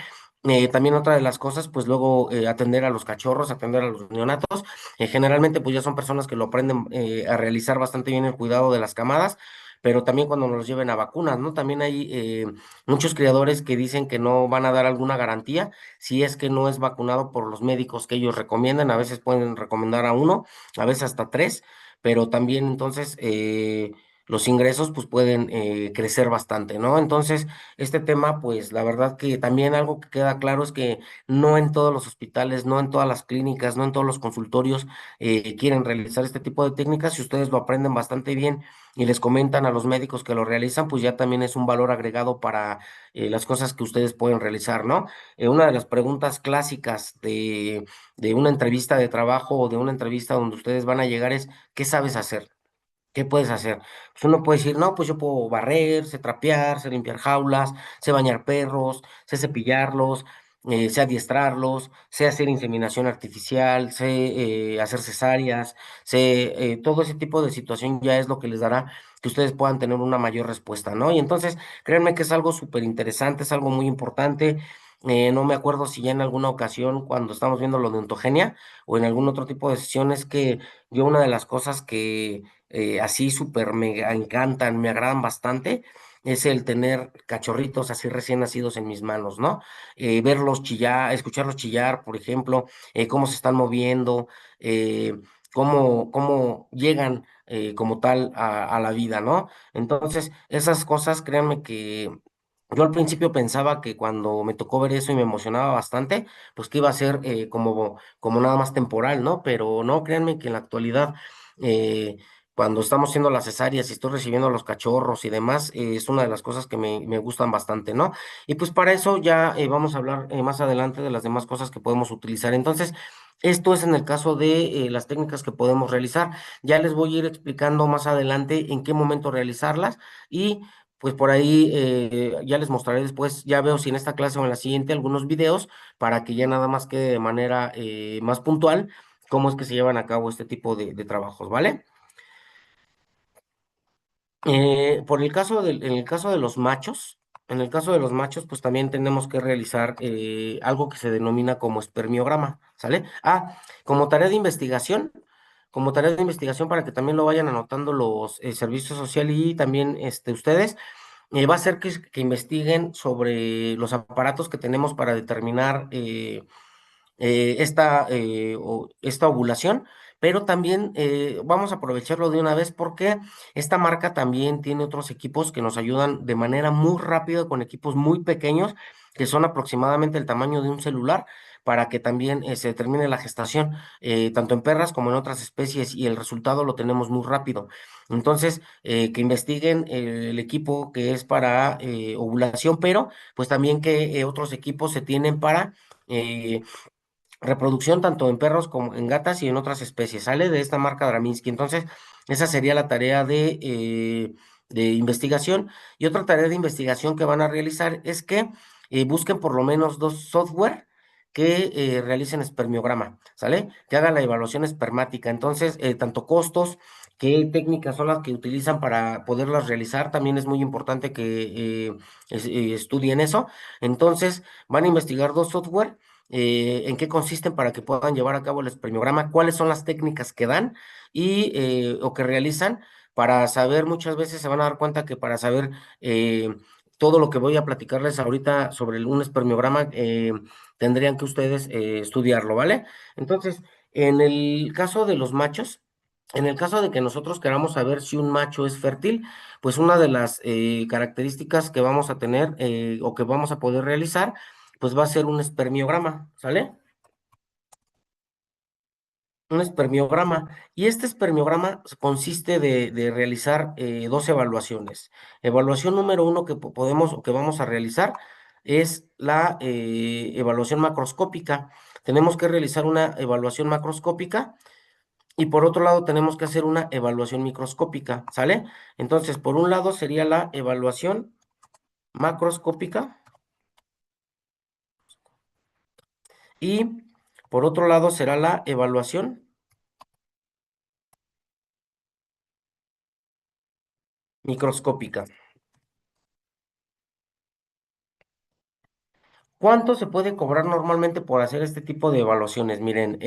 también otra de las cosas, pues luego atender a los cachorros, atender a los neonatos, generalmente pues ya son personas que lo aprenden a realizar bastante bien el cuidado de las camadas, pero también cuando nos los lleven a vacunas, ¿no? También hay muchos criadores que dicen que no van a dar alguna garantía si es que no es vacunado por los médicos que ellos recomiendan. A veces pueden recomendar a uno, a veces hasta tres, pero también entonces los ingresos pues pueden crecer bastante, ¿no? Entonces, este tema, pues la verdad que también algo que queda claro es que no en todos los hospitales, no en todas las clínicas, no en todos los consultorios quieren realizar este tipo de técnicas. Si ustedes lo aprenden bastante bien y les comentan a los médicos que lo realizan, pues ya también es un valor agregado para las cosas que ustedes pueden realizar, ¿no? Una de las preguntas clásicas de una entrevista de trabajo o de una entrevista donde ustedes van a llegar es, ¿qué sabes hacer? ¿Qué puedes hacer? Pues uno puede decir, no, pues yo puedo barrer, sé trapear, sé limpiar jaulas, sé bañar perros, sé cepillarlos, sé adiestrarlos, sé hacer inseminación artificial, sé hacer cesáreas, todo ese tipo de situación ya es lo que les dará que ustedes puedan tener una mayor respuesta, ¿no? Y entonces, créanme que es algo súper interesante, es algo muy importante. No me acuerdo si ya en alguna ocasión, cuando estamos viendo lo de ontogenia o en algún otro tipo de sesiones, que yo una de las cosas que así súper me encantan, me agradan bastante, es el tener cachorritos así recién nacidos en mis manos, ¿no? Verlos chillar, escucharlos chillar, por ejemplo, cómo se están moviendo, cómo llegan como tal a la vida, ¿no? Entonces, esas cosas, créanme que yo al principio pensaba que cuando me tocó ver eso y me emocionaba bastante, pues que iba a ser como nada más temporal, ¿no? Pero no, créanme que en la actualidad, eh, cuando estamos haciendo las cesáreas y estoy recibiendo a los cachorros y demás, es una de las cosas que me gustan bastante, ¿no? Y pues para eso ya vamos a hablar más adelante de las demás cosas que podemos utilizar. Entonces, esto es en el caso de las técnicas que podemos realizar. Ya les voy a ir explicando más adelante en qué momento realizarlas y pues por ahí ya les mostraré después, ya veo si en esta clase o en la siguiente algunos videos para que ya nada más quede de manera más puntual cómo es que se llevan a cabo este tipo de trabajos, ¿vale? En el caso de los machos, en el caso de los machos, pues también tenemos que realizar algo que se denomina como espermiograma, ¿sale? Como tarea de investigación para que también lo vayan anotando los servicios sociales y también ustedes, va a ser que investiguen sobre los aparatos que tenemos para determinar esta ovulación, pero también vamos a aprovecharlo de una vez porque esta marca también tiene otros equipos que nos ayudan de manera muy rápida con equipos muy pequeños que son aproximadamente el tamaño de un celular para que también se determine la gestación, tanto en perras como en otras especies y el resultado lo tenemos muy rápido. Entonces, que investiguen el equipo que es para ovulación, pero pues también que otros equipos se tienen para eh, reproducción tanto en perros como en gatas y en otras especies. Sale de esta marca Draminsky. Entonces, esa sería la tarea de investigación. Y otra tarea de investigación que van a realizar es que busquen por lo menos dos software que realicen espermiograma, ¿sale? Que hagan la evaluación espermática. Entonces, tanto costos, qué técnicas son las que utilizan para poderlas realizar, también es muy importante que estudien eso. Entonces, van a investigar dos software en qué consisten para que puedan llevar a cabo el espermiograma, cuáles son las técnicas que dan y o que realizan para saber, muchas veces se van a dar cuenta que para saber todo lo que voy a platicarles ahorita sobre un espermiograma, tendrían que ustedes estudiarlo, ¿vale? Entonces, en el caso de los machos, en el caso de que nosotros queramos saber si un macho es fértil, pues una de las características que vamos a tener o que vamos a poder realizar pues va a ser un espermiograma, ¿sale? Un espermiograma. Y este espermiograma consiste de realizar dos evaluaciones. Evaluación número uno que podemos o que vamos a realizar es la evaluación macroscópica. Tenemos que realizar una evaluación macroscópica y por otro lado tenemos que hacer una evaluación microscópica, ¿sale? Entonces, por un lado sería la evaluación macroscópica y por otro lado será la evaluación microscópica. ¿Cuánto se puede cobrar normalmente por hacer este tipo de evaluaciones? Miren,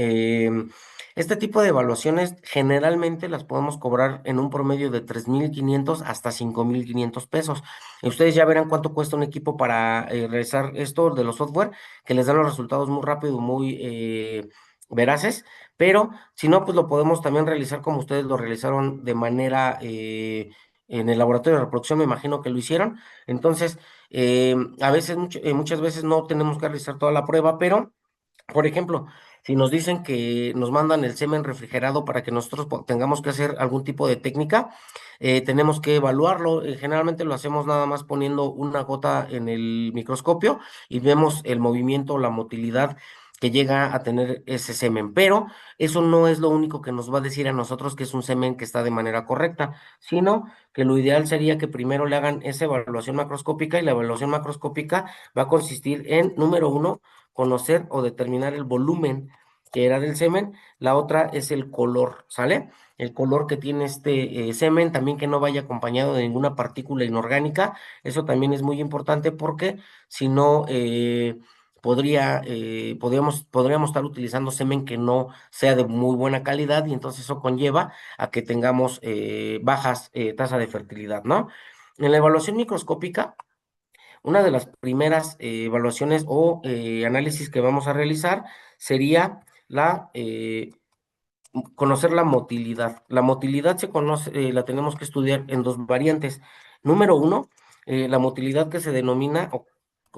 este tipo de evaluaciones generalmente las podemos cobrar en un promedio de 3,500 hasta 5,500 pesos. Ustedes ya verán cuánto cuesta un equipo para realizar esto de los software, que les dan los resultados muy rápido, muy veraces, pero si no, pues lo podemos también realizar como ustedes lo realizaron de manera en el laboratorio de reproducción, me imagino que lo hicieron. Entonces, a veces, muchas veces no tenemos que realizar toda la prueba, pero, por ejemplo, si nos dicen que nos mandan el semen refrigerado para que nosotros tengamos que hacer algún tipo de técnica, tenemos que evaluarlo. Generalmente lo hacemos nada más poniendo una gota en el microscopio y vemos el movimiento, la motilidad que llega a tener ese semen. Pero eso no es lo único que nos va a decir a nosotros que es un semen que está de manera correcta, sino que lo ideal sería que primero le hagan esa evaluación macroscópica y la evaluación macroscópica va a consistir en, número uno, conocer o determinar el volumen que era del semen, la otra es el color, ¿sale? El color que tiene este semen, también que no vaya acompañado de ninguna partícula inorgánica, eso también es muy importante porque si no, podríamos estar utilizando semen que no sea de muy buena calidad y entonces eso conlleva a que tengamos bajas tasas de fertilidad, ¿no? En la evaluación microscópica, una de las primeras evaluaciones o análisis que vamos a realizar sería conocer la motilidad. La motilidad se conoce, la tenemos que estudiar en dos variantes. Número uno, la motilidad que se denomina o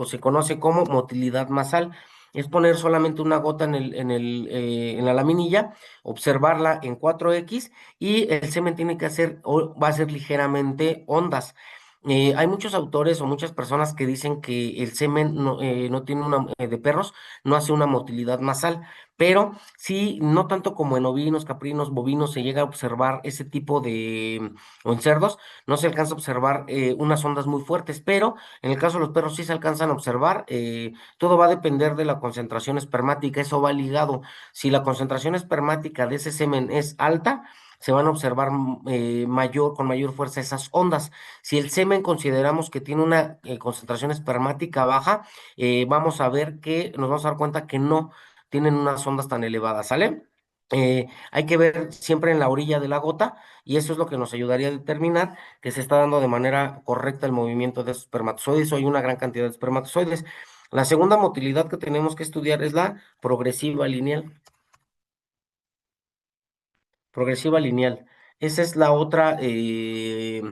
se conoce como motilidad masal. Es poner solamente una gota en la laminilla, observarla en 4X y el semen tiene que hacer o va a ser ligeramente ondas. Hay muchos autores o muchas personas que dicen que el semen no tiene de perros, no hace una motilidad masal, pero sí, no tanto como en ovinos, caprinos, bovinos se llega a observar ese tipo o en cerdos, no se alcanza a observar unas ondas muy fuertes, pero en el caso de los perros sí se alcanzan a observar, todo va a depender de la concentración espermática, eso va ligado. Si la concentración espermática de ese semen es alta, se van a observar con mayor fuerza esas ondas. Si el semen consideramos que tiene una concentración espermática baja, nos vamos a dar cuenta que no tienen unas ondas tan elevadas, ¿sale? Hay que ver siempre en la orilla de la gota y eso es lo que nos ayudaría a determinar que se está dando de manera correcta el movimiento de esos espermatozoides o hay una gran cantidad de espermatozoides. La segunda motilidad que tenemos que estudiar es la progresiva lineal. Progresiva lineal. Esa es la otra de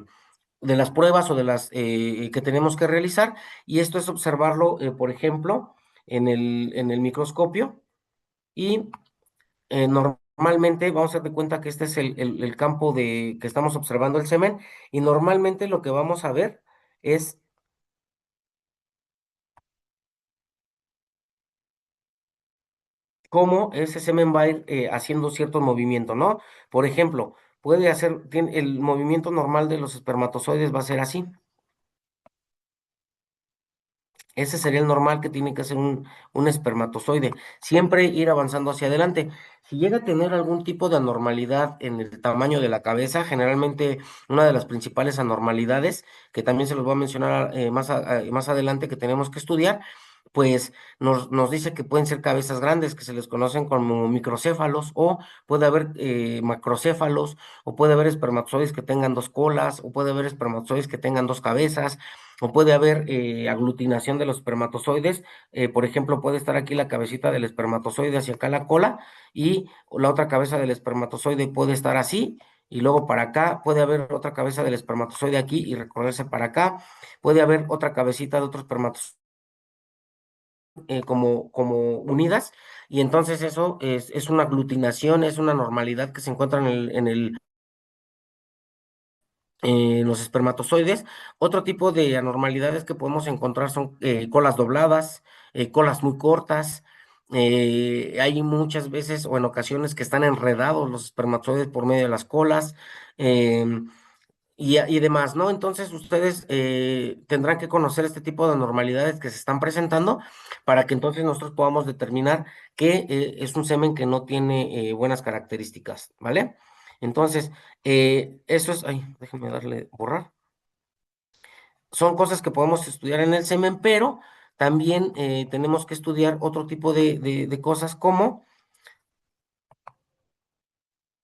las pruebas o de las que tenemos que realizar y esto es observarlo, por ejemplo, en el microscopio y normalmente vamos a dar cuenta que este es el campo que estamos observando el semen y normalmente lo que vamos a ver es cómo ese semen va a ir haciendo cierto movimiento, ¿no? Por ejemplo, el movimiento normal de los espermatozoides va a ser así. Ese sería el normal que tiene que hacer un espermatozoide. Siempre ir avanzando hacia adelante. Si llega a tener algún tipo de anormalidad en el tamaño de la cabeza, generalmente una de las principales anormalidades, que también se los voy a mencionar más adelante que tenemos que estudiar, pues nos dice que pueden ser cabezas grandes, que se les conocen como microcéfalos, o puede haber macrocéfalos, o puede haber espermatozoides que tengan dos colas, o puede haber espermatozoides que tengan dos cabezas o puede haber aglutinación de los espermatozoides. Por ejemplo, puede estar aquí la cabecita del espermatozoide hacia acá la cola y la otra cabeza del espermatozoide puede estar así y luego para acá. Puede haber otra cabeza del espermatozoide aquí y recorrerse para acá. Puede haber otra cabecita de otro espermatozoide como unidas y entonces eso es una aglutinación, es una normalidad que se encuentra en los espermatozoides. Otro tipo de anormalidades que podemos encontrar son colas dobladas, colas muy cortas. Hay muchas veces o en ocasiones que están enredados los espermatozoides por medio de las colas em, y demás, ¿no? Entonces ustedes tendrán que conocer este tipo de anormalidades que se están presentando para que entonces nosotros podamos determinar que es un semen que no tiene buenas características, ¿vale? Entonces, eso es, ay, déjenme darle borrar. Son cosas que podemos estudiar en el semen, pero también tenemos que estudiar otro tipo de cosas como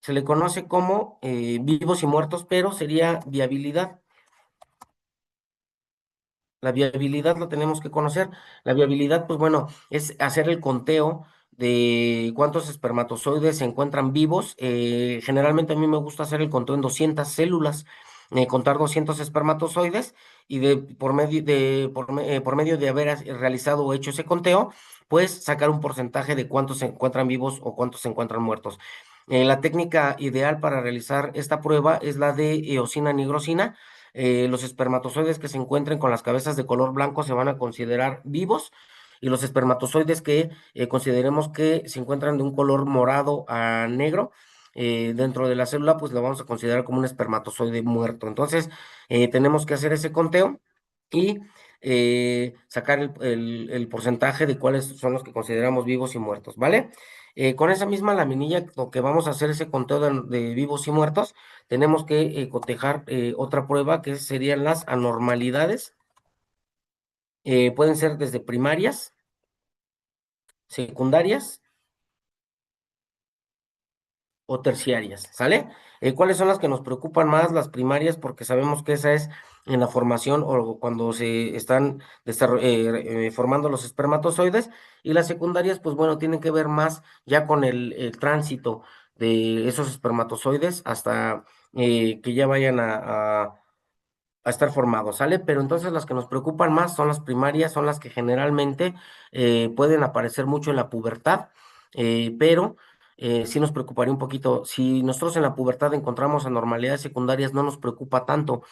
se le conoce como vivos y muertos, pero sería viabilidad. La viabilidad lo tenemos que conocer. La viabilidad, pues bueno, es hacer el conteo de cuántos espermatozoides se encuentran vivos. Generalmente a mí me gusta hacer el conteo en 200 células, contar 200 espermatozoides y por medio de haber realizado o hecho ese conteo, pues sacar un porcentaje de cuántos se encuentran vivos o cuántos se encuentran muertos. La técnica ideal para realizar esta prueba es la de eosina nigrosina. Los espermatozoides que se encuentren con las cabezas de color blanco se van a considerar vivos y los espermatozoides que consideremos que se encuentran de un color morado a negro dentro de la célula, pues lo vamos a considerar como un espermatozoide muerto. Entonces, tenemos que hacer ese conteo y sacar el porcentaje de cuáles son los que consideramos vivos y muertos, ¿vale? Con esa misma laminilla, lo que vamos a hacer ese conteo de vivos y muertos, tenemos que cotejar otra prueba que serían las anormalidades. Pueden ser desde primarias, secundarias o terciarias, ¿sale? ¿Cuáles son las que nos preocupan más? Las primarias, porque sabemos que esa es en la formación o cuando se están formando los espermatozoides, y las secundarias, pues bueno, tienen que ver más ya con el tránsito de esos espermatozoides hasta que ya vayan a estar formados, ¿sale? Pero entonces las que nos preocupan más son las primarias, son las que generalmente pueden aparecer mucho en la pubertad, pero sí nos preocuparía un poquito. Si nosotros en la pubertad encontramos anormalidades secundarias, no nos preocupa tanto.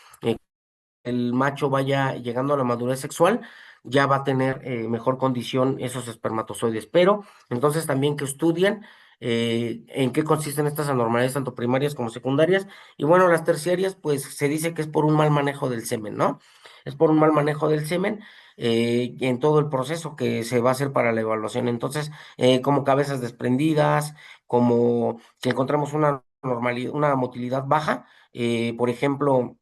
El macho vaya llegando a la madurez sexual, ya va a tener mejor condición esos espermatozoides. Pero entonces también que estudien en qué consisten estas anormalidades, tanto primarias como secundarias. Y bueno, las terciarias, pues se dice que es por un mal manejo del semen, ¿no? Es por un mal manejo del semen en todo el proceso que se va a hacer para la evaluación. Entonces, como cabezas desprendidas, como que encontramos una normalidad, una motilidad baja, por ejemplo,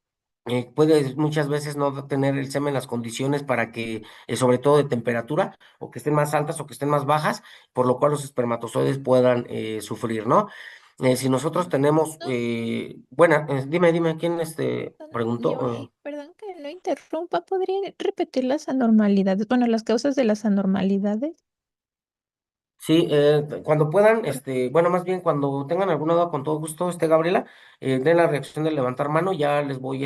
puede muchas veces no tener el semen las condiciones para que, sobre todo de temperatura, o que estén más altas o que estén más bajas, por lo cual los espermatozoides puedan sufrir, ¿no? Si nosotros tenemos, No, bueno, dime, ¿quién yo, preguntó? perdón que lo interrumpa, ¿podría repetir las anormalidades? Bueno, las causas de las anormalidades. Sí, cuando puedan, bueno, más bien cuando tengan alguna duda, con todo gusto, Gabriela, den la reacción de levantar mano, ya les voy,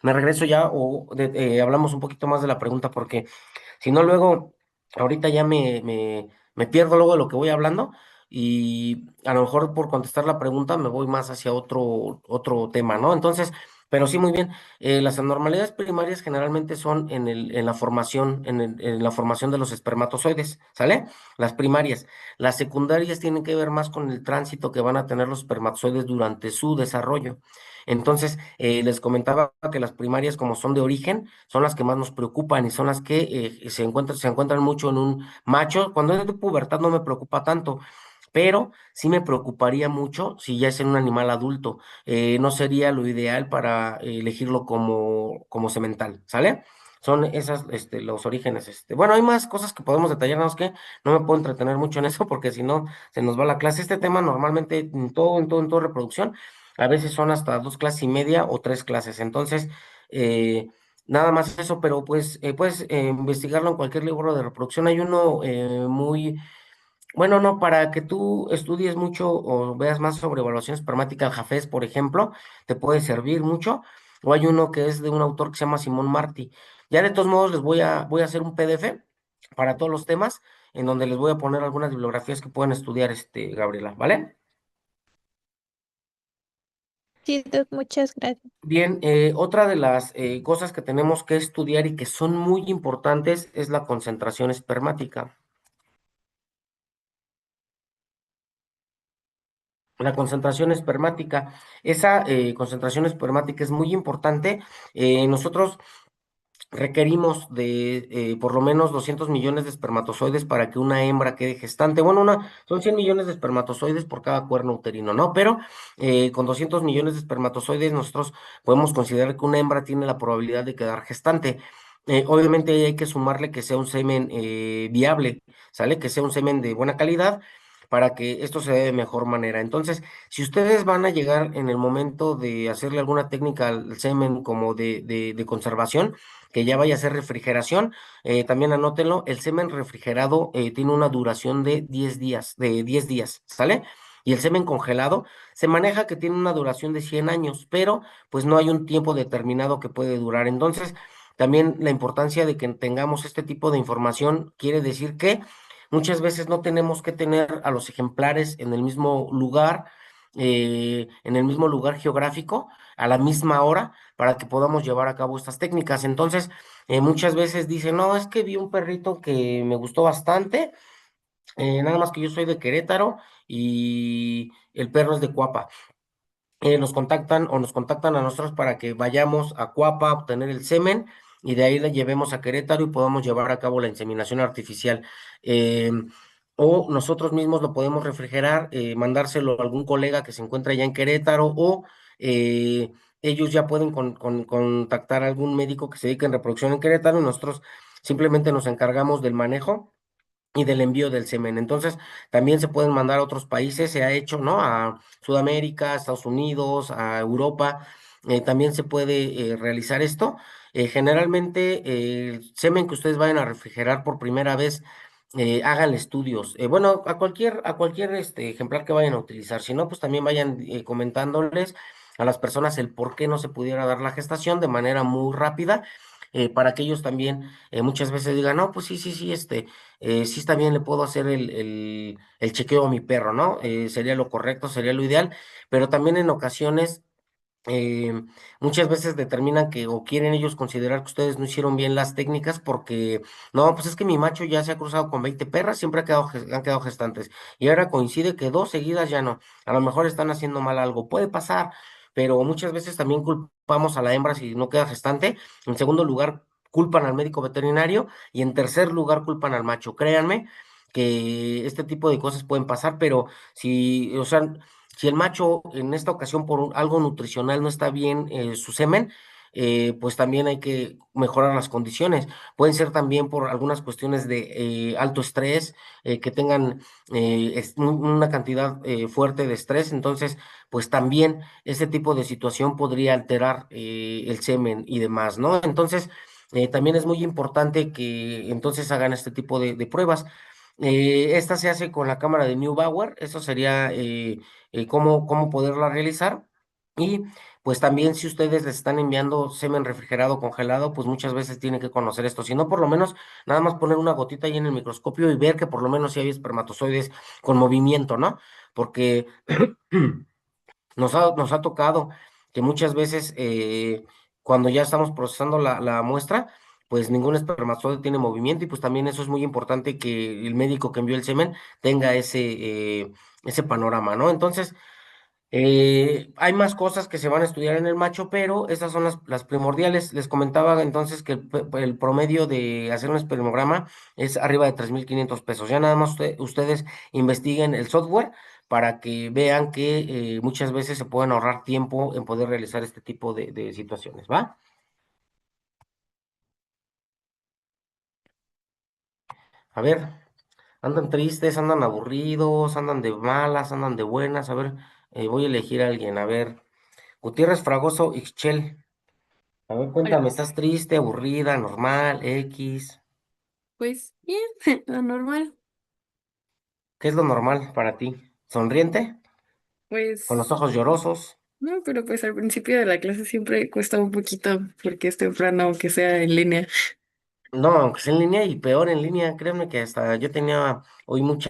me regreso ya o hablamos un poquito más de la pregunta, porque si no, luego, ahorita ya me pierdo luego de lo que voy hablando y a lo mejor por contestar la pregunta me voy más hacia otro tema, ¿no? Entonces, pero sí, muy bien. Las anormalidades primarias generalmente son en la formación, en la formación de los espermatozoides, ¿sale? Las primarias. Las secundarias tienen que ver más con el tránsito que van a tener los espermatozoides durante su desarrollo. Entonces, les comentaba que las primarias, como son de origen, son las que más nos preocupan y son las que se encuentran mucho en un macho. Cuando es de pubertad no me preocupa tanto, pero sí me preocuparía mucho si ya es en un animal adulto. No sería lo ideal para elegirlo como semental, ¿sale? Son esas, los orígenes. Bueno, hay más cosas que podemos detallarnos que no me puedo entretener mucho en eso porque si no se nos va la clase. Este tema normalmente en todo reproducción, a veces son hasta 2 clases y media o 3 clases. Entonces, eh, nada más eso, pero pues puedes investigarlo en cualquier libro de reproducción. Hay uno muy bueno, no, para que tú estudies mucho o veas más sobre evaluación espermática, el Jafes, por ejemplo, te puede servir mucho. O hay uno que es de un autor que se llama Simón Martí. Ya de todos modos les voy a hacer un PDF para todos los temas, en donde les voy a poner algunas bibliografías que pueden estudiar, Gabriela, ¿vale? Sí, Doc, muchas gracias. Bien, otra de las cosas que tenemos que estudiar y que son muy importantes es la concentración espermática. La concentración espermática. Esa concentración espermática es muy importante. Nosotros requerimos de por lo menos 200 millones de espermatozoides para que una hembra quede gestante. Bueno, son 100 millones de espermatozoides por cada cuerno uterino, ¿no? Pero con 200 millones de espermatozoides nosotros podemos considerar que una hembra tiene la probabilidad de quedar gestante. Obviamente ahí hay que sumarle que sea un semen viable, ¿sale? Que sea un semen de buena calidad para que esto se dé de mejor manera. Entonces, si ustedes van a llegar en el momento de hacerle alguna técnica al semen como de conservación, que ya vaya a ser refrigeración, también anótenlo, el semen refrigerado tiene una duración de 10 días, ¿sale? Y el semen congelado se maneja que tiene una duración de 100 años, pero pues no hay un tiempo determinado que puede durar. Entonces, también la importancia de que tengamos este tipo de información quiere decir que muchas veces no tenemos que tener a los ejemplares en el mismo lugar geográfico, a la misma hora, para que podamos llevar a cabo estas técnicas. Entonces, muchas veces dicen, no, es que vi un perrito que me gustó bastante, nada más que yo soy de Querétaro y el perro es de Cuapa. Nos contactan a nosotros para que vayamos a Cuapa a obtener el semen y de ahí le llevemos a Querétaro y podamos llevar a cabo la inseminación artificial. Eh, o nosotros mismos lo podemos refrigerar, mandárselo a algún colega que se encuentra allá en Querétaro o eh, ellos ya pueden contactar a algún médico que se dedique en reproducción en Querétaro y nosotros simplemente nos encargamos del manejo y del envío del semen. Entonces, también se pueden mandar a otros países, se ha hecho, ¿no? A Sudamérica, a Estados Unidos, a Europa, también se puede realizar esto. Generalmente, el semen que ustedes vayan a refrigerar por primera vez, háganle estudios. Bueno, a cualquier ejemplar que vayan a utilizar. Si no, pues también vayan comentándoles a las personas el por qué no se pudiera dar la gestación de manera muy rápida, para que ellos también muchas veces digan, no, pues sí, sí, sí, sí está bien, le puedo hacer el chequeo a mi perro, ¿no? Sería lo correcto, sería lo ideal, pero también en ocasiones, eh, muchas veces determinan que o quieren ellos considerar que ustedes no hicieron bien las técnicas porque, no, pues es que mi macho ya se ha cruzado con 20 perras, siempre han quedado gestantes, y ahora coincide que dos seguidas ya no, a lo mejor están haciendo mal algo, puede pasar, pero muchas veces también culpamos a la hembra si no queda gestante. En segundo lugar, culpan al médico veterinario, y en tercer lugar culpan al macho. Créanme que este tipo de cosas pueden pasar, pero si, o sea, si el macho en esta ocasión por algo nutricional no está bien, su semen, pues también hay que mejorar las condiciones. Pueden ser también por algunas cuestiones de alto estrés, que tengan una cantidad fuerte de estrés. Entonces, pues también ese tipo de situación podría alterar el semen y demás, ¿no? Entonces, también es muy importante que entonces hagan este tipo de pruebas. Esta se hace con la cámara de Neubauer, eso sería cómo poderla realizar. Y pues también si ustedes les están enviando semen refrigerado, congelado, pues muchas veces tienen que conocer esto. Si no, por lo menos nada más poner una gotita ahí en el microscopio y ver que por lo menos si hay espermatozoides con movimiento, ¿no? Porque nos ha tocado que muchas veces, cuando ya estamos procesando la muestra, pues ningún espermatozoide tiene movimiento, y pues también eso es muy importante que el médico que envió el semen tenga ese panorama, ¿no? Entonces, hay más cosas que se van a estudiar en el macho, pero estas son las primordiales. Les comentaba entonces que el promedio de hacer un espermograma es arriba de 3,500 pesos. Ya nada más ustedes investiguen el software para que vean que muchas veces se pueden ahorrar tiempo en poder realizar este tipo de situaciones, ¿va? A ver, andan tristes, andan aburridos, andan de malas, andan de buenas. A ver, voy a elegir a alguien. A ver, Gutiérrez Fragoso Ixchel. A ver, Hola, cuéntame, ¿estás triste, aburrida, normal, X? pues bien, lo normal. ¿Qué es lo normal para ti? ¿Sonriente? ¿Con los Pues ojos llorosos? no, pero pues al principio de la clase siempre cuesta un poquito porque es temprano, aunque sea en línea. No, aunque sea en línea, y peor en línea, créeme que hasta yo tenía hoy mucha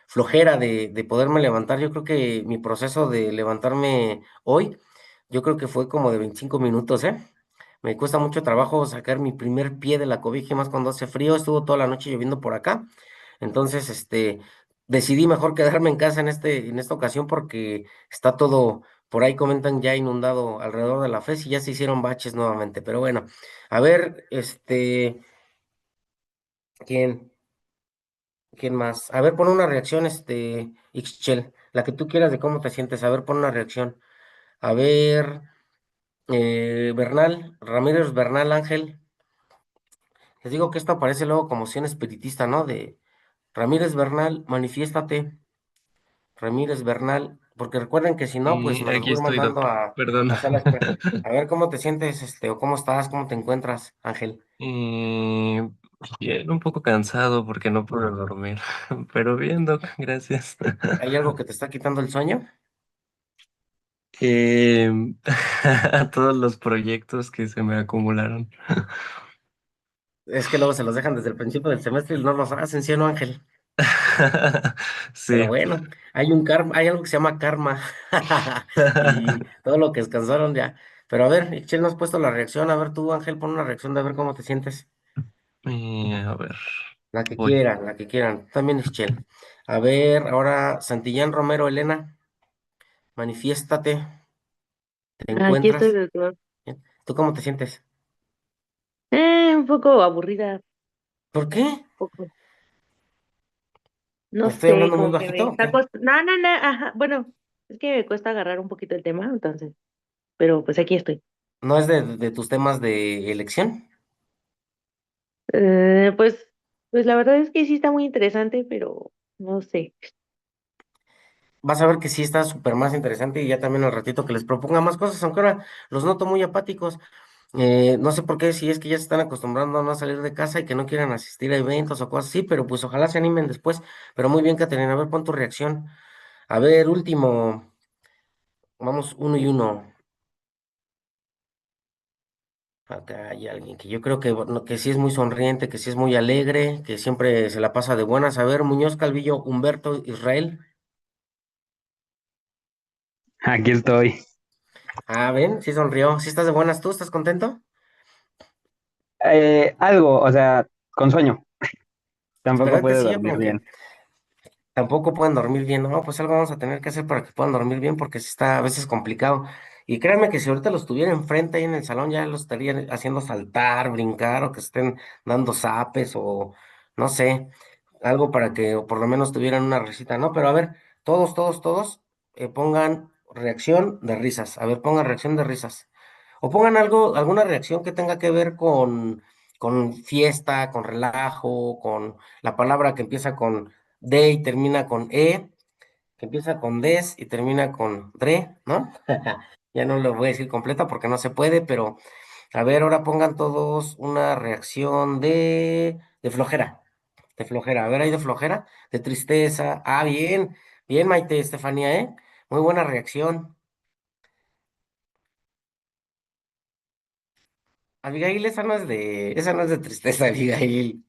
flojera de poderme levantar. Yo creo que mi proceso de levantarme hoy, yo creo que fue como de 25 minutos, ¿eh? Me cuesta mucho trabajo sacar mi primer pie de la cobija, y más cuando hace frío. Estuvo toda la noche lloviendo por acá. Entonces, decidí mejor quedarme en casa en esta ocasión, porque está todo, por ahí comentan, ya inundado alrededor de la FES, y ya se hicieron baches nuevamente. Pero bueno, a ver, ¿quién, quién más? A ver, pon una reacción, Ixchel, la que tú quieras de cómo te sientes. A ver, pon una reacción. A ver, Bernal, Ramírez Bernal Ángel. Les digo que esto parece luego como si un espiritista, ¿no? De Ramírez Bernal, manifiéstate. Ramírez Bernal, porque recuerden que si no, pues Y me los aquí voy a ir estoy, mandando doctor. Perdón. a sala de espera. A ver cómo te sientes, o cómo estás, cómo te encuentras, Ángel. Eh, Bien, un poco cansado porque no puedo dormir. Pero bien, doc, gracias. ¿Hay algo que te está quitando el sueño? Eh, Todos los proyectos que se me acumularon. Es que luego se los dejan desde el principio del semestre y no los hacen, ¿sí o no, Ángel? Pero Sí. bueno, hay un karma, hay algo que se llama karma. Y todo lo que descansaron ya. Pero a ver, Ixchel, ¿no has puesto la reacción? A ver tú, Ángel, pon una reacción de a ver cómo te sientes. A ver, voy. La que quieran. También Ixchel. A ver, ahora Santillán Romero, Elena, manifiéstate. ¿Te Aquí estoy, encuentras? doctor. Bien. ¿Tú cómo te sientes? Un poco aburrida, ¿Por qué? poco. No ¿Estoy sé, hablando muy como que me bajito o está qué? No, no, no, ajá. Bueno, es que me cuesta agarrar un poquito el tema, entonces. Pero pues aquí estoy. ¿No es de tus temas de elección? Pues Pues la verdad es que sí está muy interesante, pero no sé. Vas a ver que sí está súper más interesante y ya también al ratito que les proponga más cosas, aunque ahora los noto muy apáticos. No sé por qué, si es que ya se están acostumbrando a no salir de casa y que no quieran asistir a eventos o cosas así, pero pues ojalá se animen después. Pero muy bien, Caterina, a ver, pon tu reacción. A ver, último, vamos uno y uno. Acá hay alguien que yo creo que, bueno, que sí es muy sonriente, que sí es muy alegre, que siempre se la pasa de buenas. A ver, Muñoz Calvillo, Humberto Israel. Aquí estoy. Ah, ven, sí sonrió. ¿Sí estás de buenas tú? ¿Estás contento? Algo, o sea, con sueño. Tampoco ¿Verdad que puede sí? Yo dormir como que bien. tampoco pueden dormir bien. No, pues algo vamos a tener que hacer para que puedan dormir bien porque sí está a veces complicado. Y créanme que si ahorita los tuviera enfrente ahí en el salón ya los estarían haciendo saltar, brincar o que estén dando zapes o no sé, algo para que por lo menos tuvieran una risita, ¿no? Pero a ver, todos, pongan reacción de risas. A ver, pongan reacción de risas. O pongan algo, alguna reacción que tenga que ver con fiesta, con relajo, con la palabra que empieza con D y termina con E, que empieza con des y termina con dre, ¿no? Ya no lo voy a decir completa porque no se puede, pero a ver, ahora pongan todos una reacción de flojera, de flojera. A ver, hay de flojera, de tristeza. Ah, bien, bien, Maite, Estefanía, ¿eh? Muy buena reacción. Abigail, esa no es de tristeza, Abigail.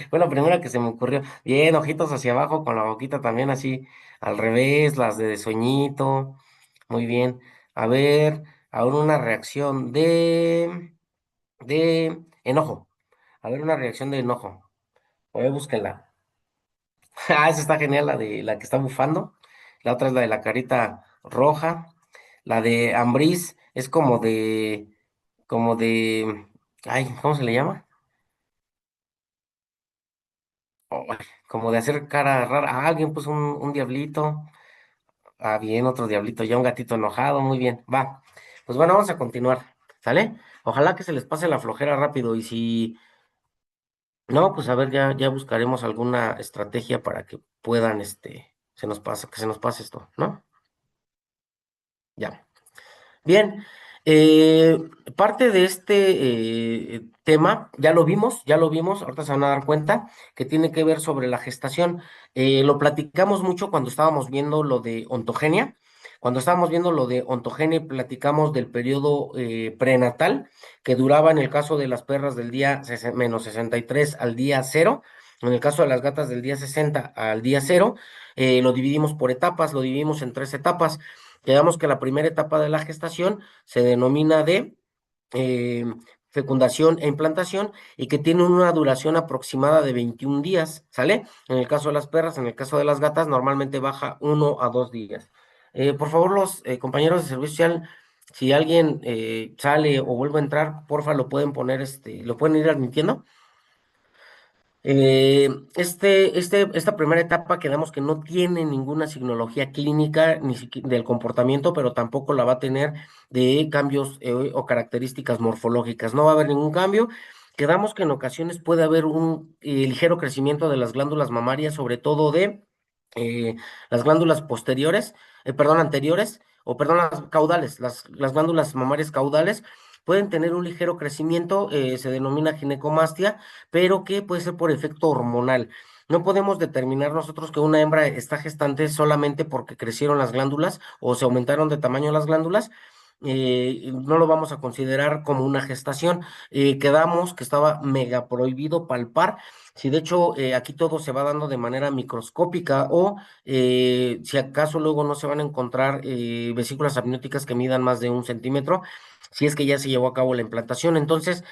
Fue la primera que se me ocurrió. Bien, ojitos hacia abajo, con la boquita también así al revés, las de sueñito. Muy bien. A ver, ahora una reacción de enojo. A ver, una reacción de enojo. A ver, búsquenla. Ah, esa está genial, la de la que está bufando. La otra es la de la carita roja. La de Ambris es ay, ¿cómo se le llama? Ay, como de hacer cara rara. Ah, alguien puso un diablito. Ah, bien, otro diablito, ya un gatito enojado, muy bien, va. Pues bueno, vamos a continuar, ¿sale? Ojalá que se les pase la flojera rápido y si no, pues a ver, ya buscaremos alguna estrategia para que puedan, que se nos pase esto, ¿no? Ya. Bien, eh, parte de este tema, ya lo vimos, ahorita se van a dar cuenta que tiene que ver sobre la gestación. Lo platicamos mucho cuando estábamos viendo lo de ontogenia. Cuando estábamos viendo lo de ontogenia, platicamos del periodo prenatal, que duraba en el caso de las perras del día menos 63 al día cero. En el caso de las gatas del día 60 al día cero, lo dividimos por etapas, lo dividimos en tres etapas. Quedamos que la primera etapa de la gestación se denomina de eh, fecundación e implantación y que tiene una duración aproximada de 21 días, ¿sale? En el caso de las perras, en el caso de las gatas, normalmente baja 1 a 2 días. Por favor, los compañeros de servicio social, si alguien sale o vuelve a entrar, porfa, lo pueden poner, lo pueden ir admitiendo. Esta primera etapa quedamos que no tiene ninguna signología clínica ni del comportamiento, pero tampoco la va a tener de cambios o características morfológicas. No va a haber ningún cambio. Quedamos que en ocasiones puede haber un ligero crecimiento de las glándulas mamarias, sobre todo de eh, las glándulas posteriores, perdón, anteriores, o perdón, las caudales, las glándulas mamarias caudales pueden tener un ligero crecimiento, se denomina ginecomastia, pero que puede ser por efecto hormonal. No podemos determinar nosotros que una hembra está gestante solamente porque crecieron las glándulas o se aumentaron de tamaño las glándulas. No lo vamos a considerar como una gestación. Quedamos que estaba mega prohibido palpar. Si de hecho aquí todo se va dando de manera microscópica o si acaso luego no se van a encontrar vesículas amnióticas que midan más de 1 centímetro, si es que ya se llevó a cabo la implantación. Entonces,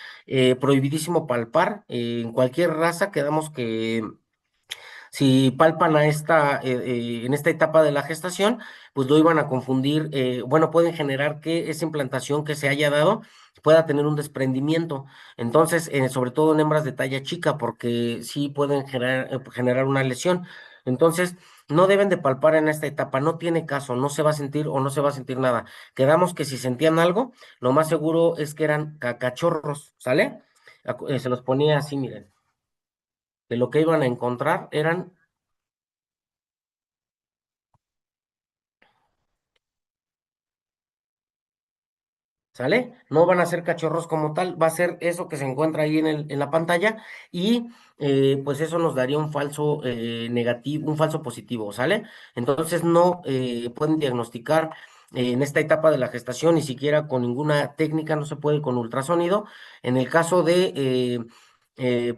prohibidísimo palpar. En cualquier raza quedamos que si palpan en esta etapa de la gestación, pues lo iban a confundir, bueno, pueden generar que esa implantación que se haya dado pueda tener un desprendimiento. Entonces, sobre todo en hembras de talla chica, porque sí pueden generar una lesión. Entonces, no deben de palpar en esta etapa, no tiene caso, no se va a sentir o no se va a sentir nada. Quedamos que si sentían algo, lo más seguro es que eran cacachorros, ¿sale? Se los ponía así, miren, de lo que iban a encontrar eran, ¿sale? No van a ser cachorros como tal, va a ser eso que se encuentra ahí en la pantalla y pues eso nos daría un falso negativo, un falso positivo, ¿sale? Entonces no pueden diagnosticar en esta etapa de la gestación, ni siquiera con ninguna técnica, no se puede con ultrasonido. En el caso de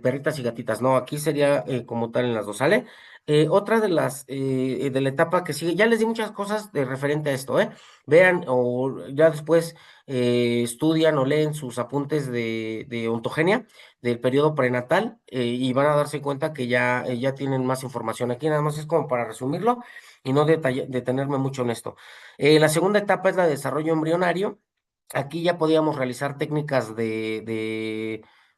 perritas y gatitas, no, aquí sería como tal en las dos, ¿sale? Otra de las de la etapa que sigue, ya les di muchas cosas de referente a esto, ¿eh? Vean o ya después estudian o leen sus apuntes de ontogenia del periodo prenatal y van a darse cuenta que ya tienen más información. Aquí nada más es como para resumirlo y no detenerme mucho en esto. La segunda etapa es la de desarrollo embrionario. Aquí ya podíamos realizar técnicas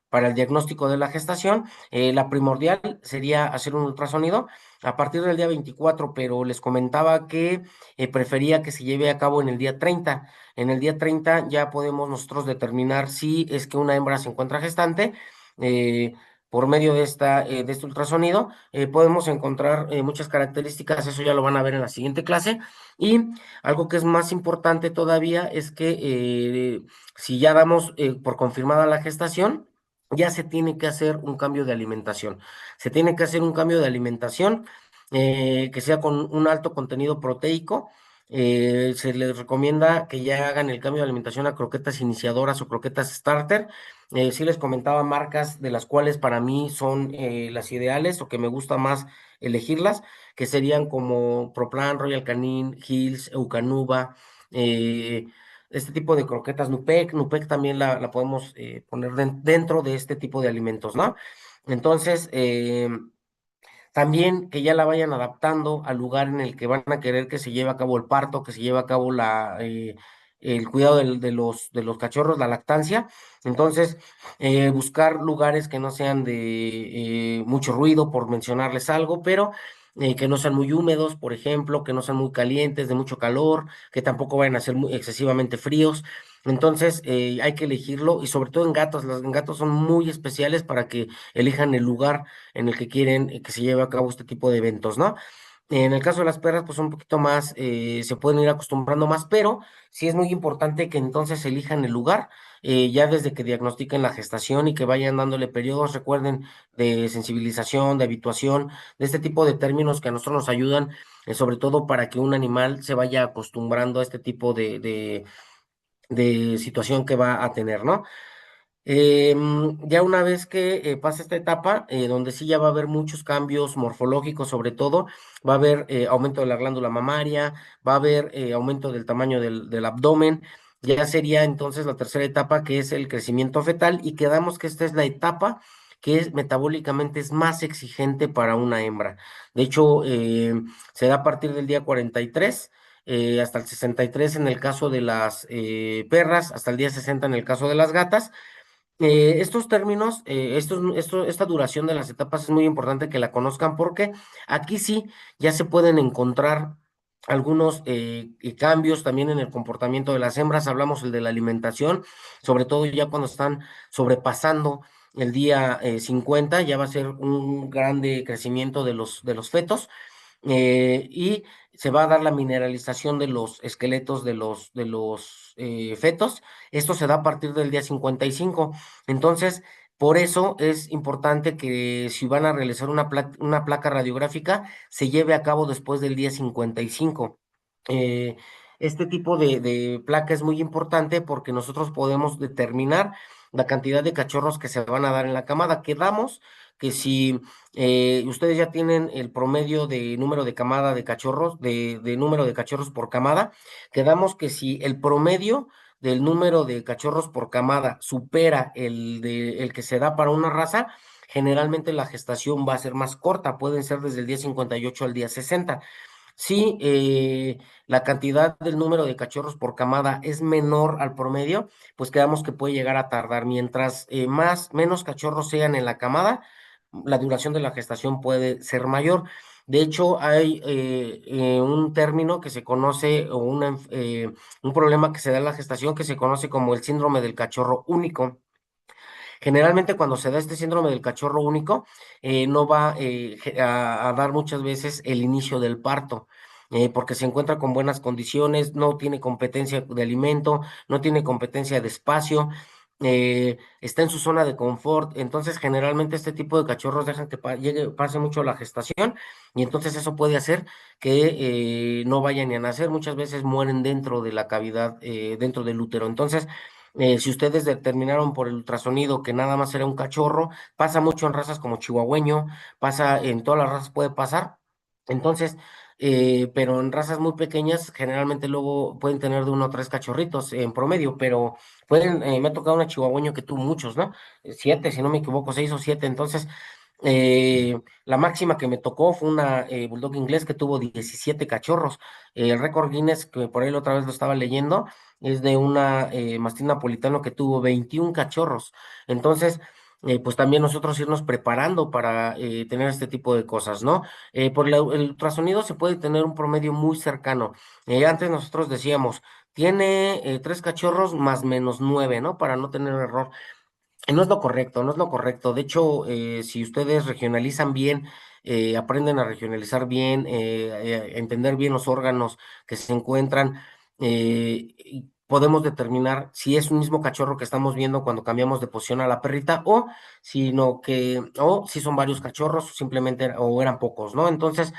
para el diagnóstico de la gestación. La primordial sería hacer un ultrasonido a partir del día 24, pero les comentaba que prefería que se lleve a cabo en el día 30. En el día 30 ya podemos nosotros determinar si es que una hembra se encuentra gestante. eh, por medio de este ultrasonido, podemos encontrar muchas características, eso ya lo van a ver en la siguiente clase. Y algo que es más importante todavía es que si ya damos por confirmada la gestación, ya se tiene que hacer un cambio de alimentación. Se tiene que hacer un cambio de alimentación que sea con un alto contenido proteico. Se les recomienda que ya hagan el cambio de alimentación a croquetas iniciadoras o croquetas starter. Sí les comentaba marcas de las cuales para mí son las ideales o que me gusta más elegirlas, que serían como Proplan, Royal Canin, Hills, Eukanuba, eh, este tipo de croquetas Nupec. Nupec también la podemos poner dentro de este tipo de alimentos, ¿no? Entonces, también que ya la vayan adaptando al lugar en el que van a querer que se lleve a cabo el parto, que se lleve a cabo el cuidado de los cachorros, la lactancia. Entonces, buscar lugares que no sean de mucho ruido, por mencionarles algo, pero que no sean muy húmedos, por ejemplo, que no sean muy calientes, de mucho calor, que tampoco vayan a ser excesivamente fríos. Entonces, hay que elegirlo y sobre todo en gatos. Los gatos son muy especiales para que elijan el lugar en el que quieren que se lleve a cabo este tipo de eventos, ¿no? En el caso de las perras, pues un poquito más, se pueden ir acostumbrando más, pero sí es muy importante que entonces elijan el lugar, ya desde que diagnostiquen la gestación y que vayan dándole periodos, recuerden, de sensibilización, de habituación, de este tipo de términos que a nosotros nos ayudan, sobre todo para que un animal se vaya acostumbrando a este tipo de situación que va a tener, ¿no? Ya una vez que pasa esta etapa, donde sí ya va a haber muchos cambios morfológicos, sobre todo, va a haber aumento de la glándula mamaria, va a haber aumento del tamaño del abdomen, ya sería entonces la tercera etapa, que es el crecimiento fetal, y quedamos que esta es la etapa que metabólicamente es más exigente para una hembra. De hecho, se da a partir del día 43 hasta el 63 en el caso de las perras, hasta el día 60 en el caso de las gatas. Estos términos, esta duración de las etapas es muy importante que la conozcan porque aquí sí ya se pueden encontrar algunos cambios también en el comportamiento de las hembras. Hablamos el de la alimentación, sobre todo ya cuando están sobrepasando el día 50, ya va a ser un grande crecimiento de los fetos y se va a dar la mineralización de los esqueletos de los fetos. Esto se da a partir del día 55. Entonces, por eso es importante que si van a realizar una placa radiográfica, se lleve a cabo después del día 55. Eh, este tipo de placa es muy importante porque nosotros podemos determinar la cantidad de cachorros que se van a dar en la camada. Quedamos que si ustedes ya tienen el promedio de número de camada de cachorros, de número de cachorros por camada, quedamos que si el promedio del número de cachorros por camada supera el que se da para una raza, generalmente la gestación va a ser más corta, pueden ser desde el día 58 al día 60. Si la cantidad del número de cachorros por camada es menor al promedio, pues quedamos que puede llegar a tardar. Mientras menos cachorros sean en la camada, la duración de la gestación puede ser mayor. De hecho, hay un término que se conoce, o un problema que se da en la gestación que se conoce como el síndrome del cachorro único. Generalmente cuando se da este síndrome del cachorro único, no va a dar muchas veces el inicio del parto. Porque se encuentra con buenas condiciones, no tiene competencia de alimento, no tiene competencia de espacio, está en su zona de confort. Entonces, generalmente este tipo de cachorros dejan que pase mucho la gestación y entonces eso puede hacer que no vayan ni a nacer. Muchas veces mueren dentro de la cavidad, dentro del útero. Entonces, si ustedes determinaron por el ultrasonido que nada más era un cachorro, pasa mucho en razas como chihuahueño, pasa en todas las razas puede pasar. Entonces, pero en razas muy pequeñas, generalmente luego pueden tener de 1 o 3 cachorritos en promedio, pero me ha tocado una chihuahueño que tuvo muchos, ¿no? 7, si no me equivoco, 6 o 7. Entonces, la máxima que me tocó fue una bulldog inglés que tuvo 17 cachorros. El récord Guinness, que por ahí la otra vez lo estaba leyendo, es de una mastín napolitano que tuvo 21 cachorros. Entonces, pues también nosotros irnos preparando para tener este tipo de cosas, ¿no? El ultrasonido se puede tener un promedio muy cercano. Antes nosotros decíamos, tiene 3 cachorros más menos 9, ¿no? Para no tener error. No es lo correcto, no es lo correcto. De hecho, si ustedes regionalizan bien, aprenden a regionalizar bien, a entender bien los órganos que se encuentran, y podemos determinar si es un mismo cachorro que estamos viendo cuando cambiamos de posición a la perrita o si son varios cachorros, simplemente o eran pocos, ¿no? Entonces,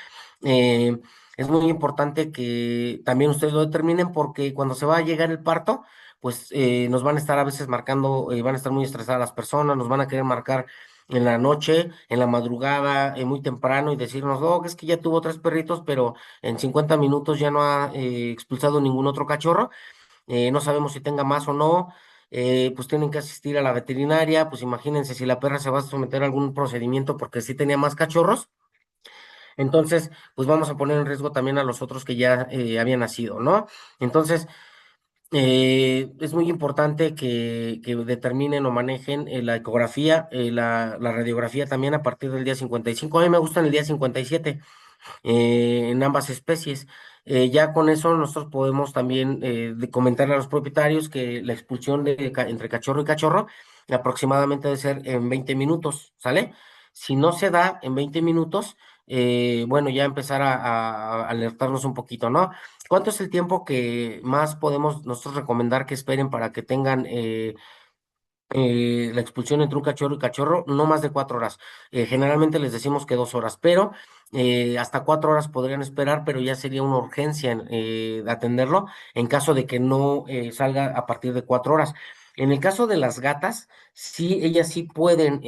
eh, es muy importante que también ustedes lo determinen porque cuando se va a llegar el parto, pues nos van a estar a veces marcando, van a estar muy estresadas las personas, nos van a querer marcar en la noche, en la madrugada, muy temprano y decirnos, oh, es que ya tuvo 3 perritos, pero en 50 minutos ya no ha expulsado ningún otro cachorro, no sabemos si tenga más o no. Pues tienen que asistir a la veterinaria, pues imagínense si la perra se va a someter a algún procedimiento porque sí tenía más cachorros, entonces pues vamos a poner en riesgo también a los otros que ya habían nacido, ¿no? Entonces, es muy importante que determinen o manejen la ecografía, la radiografía también a partir del día 55. A mí me gusta el día 57 en ambas especies. Ya con eso nosotros podemos también comentarle a los propietarios que la expulsión entre cachorro y cachorro aproximadamente debe ser en 20 minutos, ¿sale? Si no se da en 20 minutos, bueno, ya empezar a alertarnos un poquito, ¿no? ¿Cuánto es el tiempo que más podemos nosotros recomendar que esperen para que tengan la expulsión entre un cachorro y cachorro? No más de 4 horas. Generalmente les decimos que 2 horas, pero hasta 4 horas podrían esperar, pero ya sería una urgencia atenderlo en caso de que no salga a partir de 4 horas. En el caso de las gatas, sí, ellas sí pueden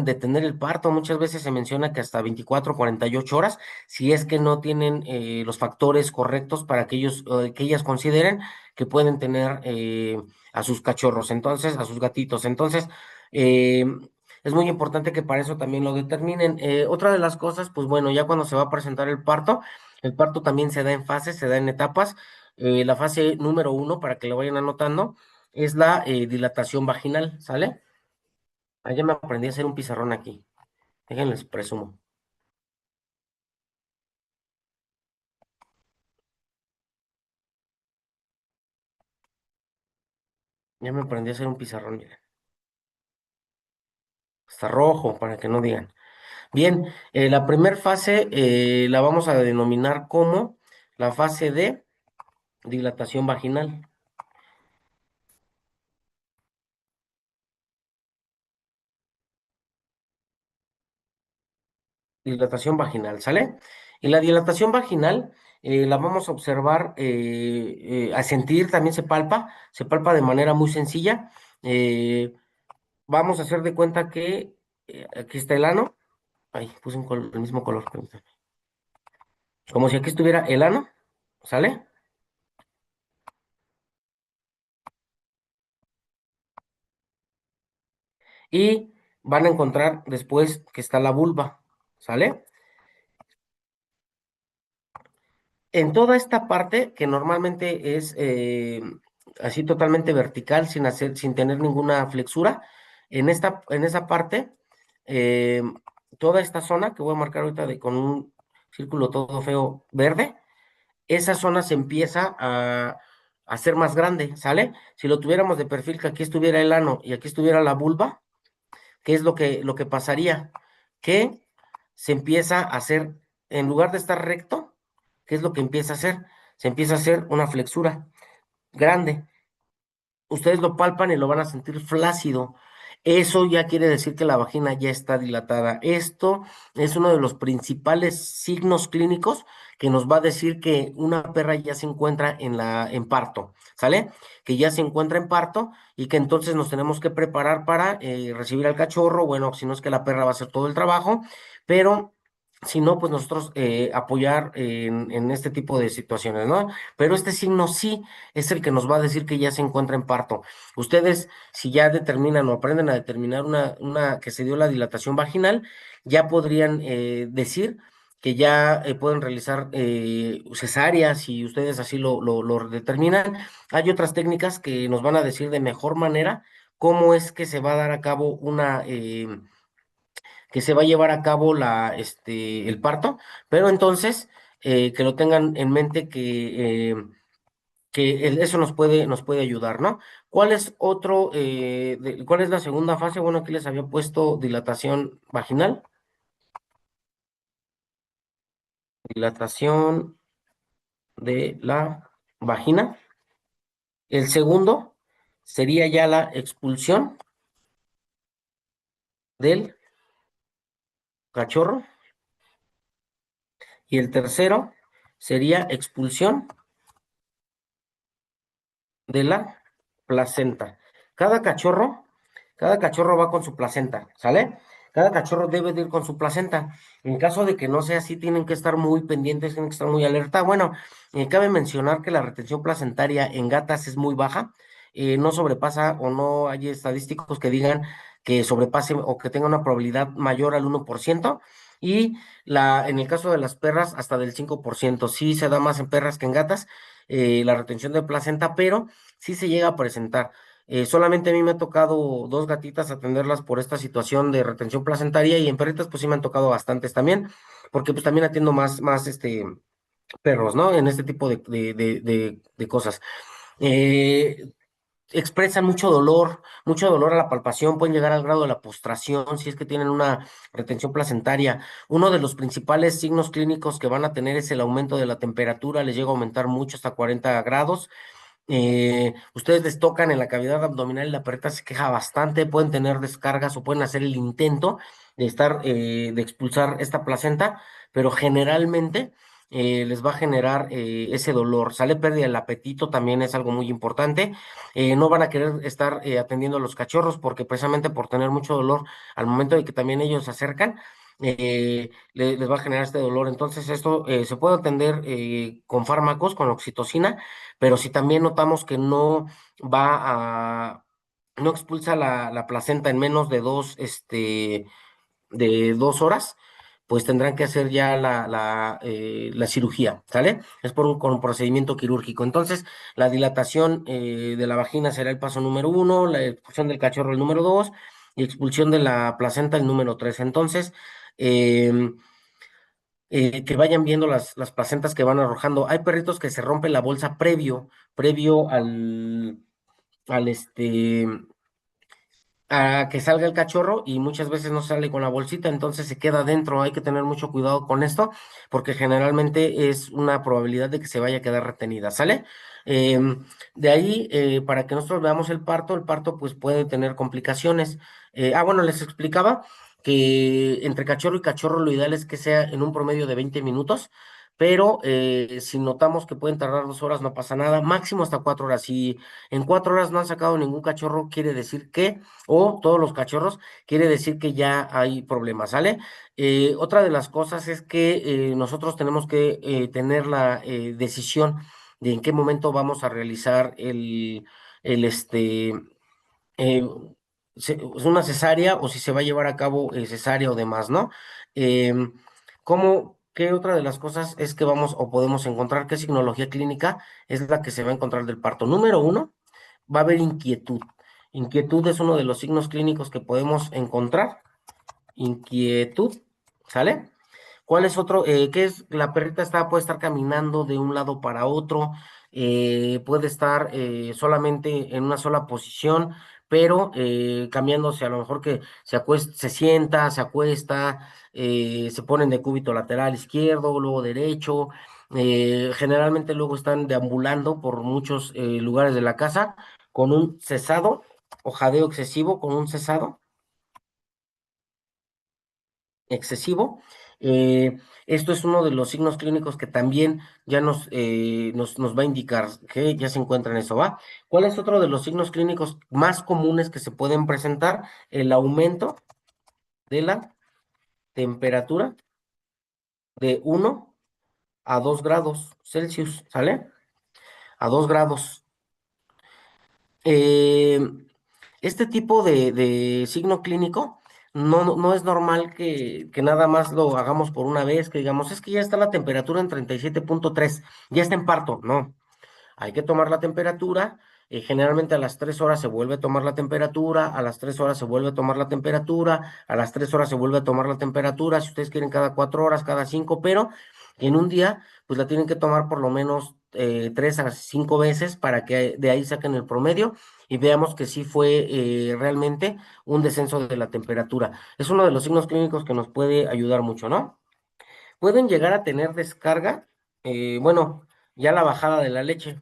detener el parto. Muchas veces se menciona que hasta 24 o 48 horas, si es que no tienen los factores correctos para que ellas consideren que pueden tener a sus cachorros, entonces, a sus gatitos. Entonces, eh, es muy importante que para eso también lo determinen. Otra de las cosas, pues bueno, ya cuando se va a presentar el parto también se da en fases, se da en etapas. La fase número 1, para que lo vayan anotando, es la dilatación vaginal, ¿sale? Ayer me aprendí a hacer un pizarrón aquí. Déjenles presumo. Ya me aprendí a hacer un pizarrón, miren. Está rojo, para que no digan. Bien, la primera fase la vamos a denominar como la fase de dilatación vaginal. Dilatación vaginal, ¿sale? Y la dilatación vaginal la vamos a observar, a sentir, también se palpa de manera muy sencilla. Vamos a hacer de cuenta que aquí está el ano. Ay, puse el mismo color, permítame. Como si aquí estuviera el ano, ¿sale? Y van a encontrar después que está la vulva, ¿sale? En toda esta parte, que normalmente es así totalmente vertical, sin tener ninguna flexura, en esa parte, eh, toda esta zona que voy a marcar ahorita con un círculo todo feo verde, esa zona se empieza hacer más grande, ¿sale? Si lo tuviéramos de perfil, que aquí estuviera el ano y aquí estuviera la vulva, ¿qué es lo que pasaría? Que se empieza a hacer, en lugar de estar recto, ¿qué es lo que empieza a hacer? Se empieza a hacer una flexura grande. Ustedes lo palpan y lo van a sentir flácido. Eso ya quiere decir que la vagina ya está dilatada. Esto es uno de los principales signos clínicos que nos va a decir que una perra ya se encuentra en parto, ¿sale? Que ya se encuentra en parto y que entonces nos tenemos que preparar para recibir al cachorro. Bueno, si no es que la perra va a hacer todo el trabajo, pero si no, pues nosotros apoyar en este tipo de situaciones, ¿no? Pero este signo sí es el que nos va a decir que ya se encuentra en parto. Ustedes, si ya determinan o aprenden a determinar que se dio la dilatación vaginal, ya podrían decir que ya pueden realizar cesáreas si ustedes así lo determinan. Hay otras técnicas que nos van a decir de mejor manera cómo es que se va a dar a cabo que se va a llevar a cabo el parto, pero entonces que lo tengan en mente que eso nos puede ayudar, ¿no? ¿Cuál es cuál es la segunda fase? Bueno, aquí les había puesto dilatación vaginal, dilatación de la vagina. El segundo sería ya la expulsión del cachorro. Y el tercero sería expulsión de la placenta. Cada cachorro, cada cachorro va con su placenta, ¿sale? Cada cachorro debe de ir con su placenta. En caso de que no sea así, tienen que estar muy pendientes, tienen que estar muy alerta. Bueno, cabe mencionar que la retención placentaria en gatas es muy baja. No sobrepasa o no hay estadísticos que digan que sobrepase o que tenga una probabilidad mayor al 1%. Y en el caso de las perras, hasta del 5%. Sí se da más en perras que en gatas, la retención de placenta, pero sí se llega a presentar. Solamente a mí me ha tocado dos gatitas atenderlas por esta situación de retención placentaria y en perritas pues sí me han tocado bastantes también, porque pues también atiendo más perros, ¿no? En este tipo de cosas. Eh, Expresan mucho dolor a la palpación, pueden llegar al grado de la postración si es que tienen una retención placentaria. Uno de los principales signos clínicos que van a tener es el aumento de la temperatura, les llega a aumentar mucho hasta 40 grados. Ustedes les tocan en la cavidad abdominal y la perrita se queja bastante, pueden tener descargas o pueden hacer el intento de expulsar esta placenta, pero generalmente les va a generar ese dolor. Sale pérdida del apetito, también es algo muy importante. No van a querer estar atendiendo a los cachorros porque precisamente por tener mucho dolor al momento de que también ellos se acercan, les va a generar este dolor. Entonces esto se puede atender con fármacos, con oxitocina, pero si también notamos que no expulsa la placenta en menos de 2 horas, pues tendrán que hacer ya la cirugía, ¿sale? Es con un procedimiento quirúrgico. Entonces, la dilatación de la vagina será el paso número 1, la expulsión del cachorro el número 2 y expulsión de la placenta el número 3. Entonces, em, que vayan viendo las placentas que van arrojando. Hay perritos que se rompen la bolsa previo al a que salga el cachorro y muchas veces no sale con la bolsita, entonces se queda dentro. Hay que tener mucho cuidado con esto porque generalmente es una probabilidad de que se vaya a quedar retenida, ¿sale? De ahí, para que nosotros veamos el parto pues puede tener complicaciones. Bueno, les explicaba que entre cachorro y cachorro lo ideal es que sea en un promedio de 20 minutos. Pero si notamos que pueden tardar 2 horas, no pasa nada, máximo hasta 4 horas. Si en 4 horas no han sacado ningún cachorro, quiere decir o todos los cachorros, quiere decir que ya hay problemas, ¿sale? Otra de las cosas es que nosotros tenemos que tener la decisión de en qué momento vamos a realizar el eh, es una cesárea o si se va a llevar a cabo cesárea o demás, ¿no? Em, ¿Qué otra de las cosas es que vamos o podemos encontrar? ¿Qué signología clínica es la que se va a encontrar del parto? Número uno, va a haber inquietud. Inquietud es uno de los signos clínicos que podemos encontrar. Inquietud, ¿sale? ¿Cuál es otro? ¿Qué es? La perrita puede estar caminando de un lado para otro, puede estar solamente en una sola posición, pero cambiándose a lo mejor que se sienta, se acuesta, se ponen de cúbito lateral izquierdo, luego derecho. Generalmente luego están deambulando por muchos lugares de la casa con un cesado o jadeo excesivo, con un cesado excesivo. Esto es uno de los signos clínicos que también ya nos va a indicar que ya se encuentra en eso, ¿va? ¿Cuál es otro de los signos clínicos más comunes que se pueden presentar? El aumento de la temperatura de 1 a 2 grados Celsius, ¿sale? A 2 grados. Eh, este tipo de signo clínico no es normal que nada más lo hagamos por una vez, que digamos, es que ya está la temperatura en 37.3, ya está en parto. No, hay que tomar la temperatura. Generalmente a las 3 horas se vuelve a tomar la temperatura, a las 3 horas se vuelve a tomar la temperatura, a las 3 horas se vuelve a tomar la temperatura, si ustedes quieren cada 4 horas, cada 5, pero en un día pues la tienen que tomar por lo menos 3 a 5 veces para que de ahí saquen el promedio y veamos que sí fue realmente un descenso de la temperatura. Es uno de los signos clínicos que nos puede ayudar mucho, ¿no? Pueden llegar a tener descarga, bueno, ya la bajada de la leche.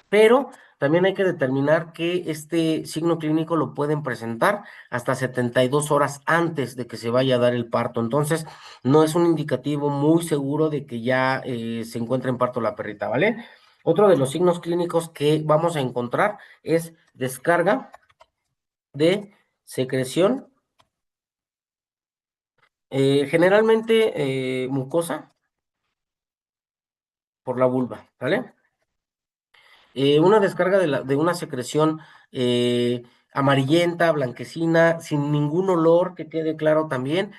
Pero también hay que determinar que este signo clínico lo pueden presentar hasta 72 horas antes de que se vaya a dar el parto. Entonces, no es un indicativo muy seguro de que ya se encuentra en parto la perrita, ¿vale? Otro de los signos clínicos que vamos a encontrar es descarga de secreción, generalmente mucosa por la vulva, ¿vale? Una descarga de una secreción eh, amarillenta, blanquecina, sin ningún olor, que quede claro también,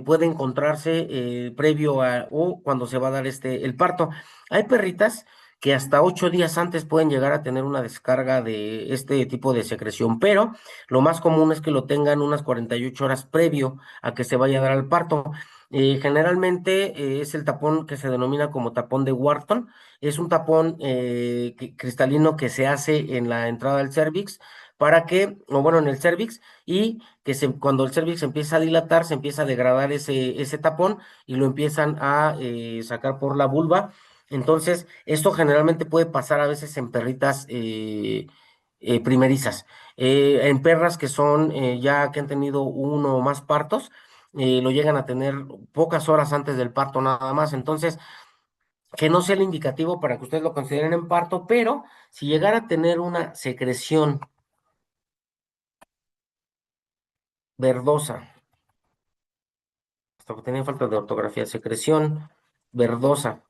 puede encontrarse previo a o cuando se va a dar el parto. Hay perritas que hasta 8 días antes pueden llegar a tener una descarga de este tipo de secreción, pero lo más común es que lo tengan unas 48 horas previo a que se vaya a dar al parto. Generalmente es el tapón que se denomina como tapón de Wharton. Es un tapón cristalino que se hace en la entrada del cervix para que, o bueno, en el cervix, y que cuando el cervix empieza a dilatar, se empieza a degradar ese tapón y lo empiezan a sacar por la vulva. Entonces, esto generalmente puede pasar a veces en perritas primerizas. En perras que son ya que han tenido uno o más partos, lo llegan a tener pocas horas antes del parto nada más. Entonces, que no sea el indicativo para que ustedes lo consideren en parto, pero si llegara a tener una secreción verdosa, hasta que tenía falta de ortografía, secreción verdosa,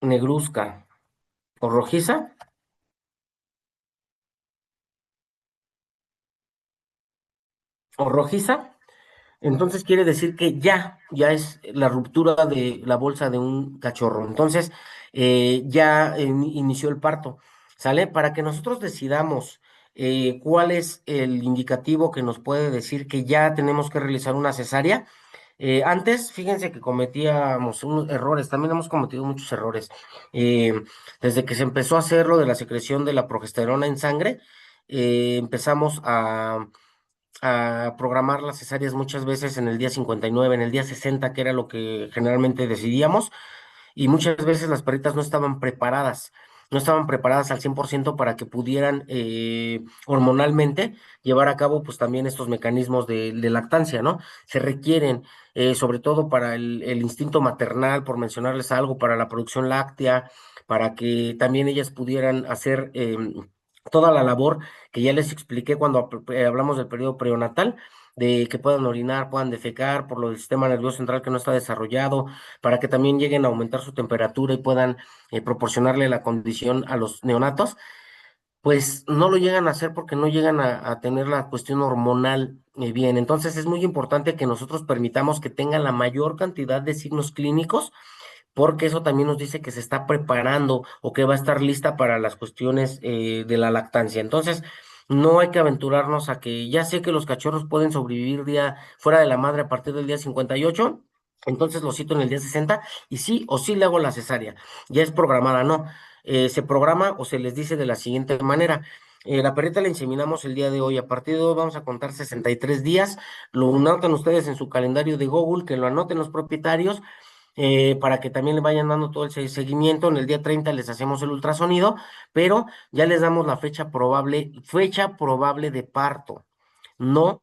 negruzca o rojiza, o rojiza, entonces quiere decir que ya es la ruptura de la bolsa de un cachorro. Entonces, ya inició el parto, ¿sale? Para que nosotros decidamos cuál es el indicativo que nos puede decir que ya tenemos que realizar una cesárea. Antes, fíjense que cometíamos unos errores, también hemos cometido muchos errores. Eh, Desde que se empezó a hacer lo de la secreción de la progesterona en sangre, empezamos a programar las cesáreas muchas veces en el día 59, en el día 60, que era lo que generalmente decidíamos, y muchas veces las perritas no estaban preparadas al 100% para que pudieran hormonalmente llevar a cabo pues también estos mecanismos de lactancia, ¿no? Se requieren, sobre todo para el instinto maternal, por mencionarles algo, para la producción láctea, para que también ellas pudieran hacer toda la labor que ya les expliqué cuando hablamos del periodo prenatal, de que puedan orinar, puedan defecar por lo del sistema nervioso central que no está desarrollado, para que también lleguen a aumentar su temperatura y puedan proporcionarle la condición a los neonatos, pues no lo llegan a hacer porque no llegan a tener la cuestión hormonal bien. Entonces es muy importante que nosotros permitamos que tengan la mayor cantidad de signos clínicos porque eso también nos dice que se está preparando o que va a estar lista para las cuestiones de la lactancia. Entonces, no hay que aventurarnos a que ya sé que los cachorros pueden sobrevivir día fuera de la madre a partir del día 58. Entonces lo cito en el día 60 y sí o sí le hago la cesárea. Ya es programada, no. Se programa o se les dice de la siguiente manera. La perrita la inseminamos el día de hoy. A partir de hoy vamos a contar 63 días. Lo anotan ustedes en su calendario de Google, que lo anoten los propietarios, para que también le vayan dando todo el seguimiento. En el día 30 les hacemos el ultrasonido, pero ya les damos la fecha probable de parto, no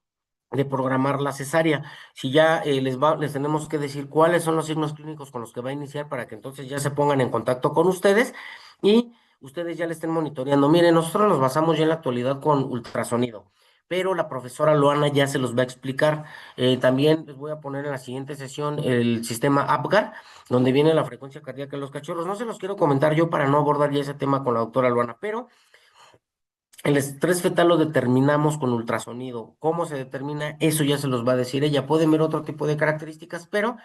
de programar la cesárea. Si ya les tenemos que decir cuáles son los signos clínicos con los que va a iniciar para que entonces ya se pongan en contacto con ustedes y ustedes ya le estén monitoreando. Miren, nosotros nos basamos ya en la actualidad con ultrasonido, pero la profesora Loana ya se los va a explicar. También les voy a poner en la siguiente sesión el sistema APGAR, donde viene la frecuencia cardíaca de los cachorros. No se los quiero comentar yo para no abordar ya ese tema con la doctora Loana, pero el estrés fetal lo determinamos con ultrasonido. ¿Cómo se determina? Eso ya se los va a decir ella. Pueden ver otro tipo de características, pero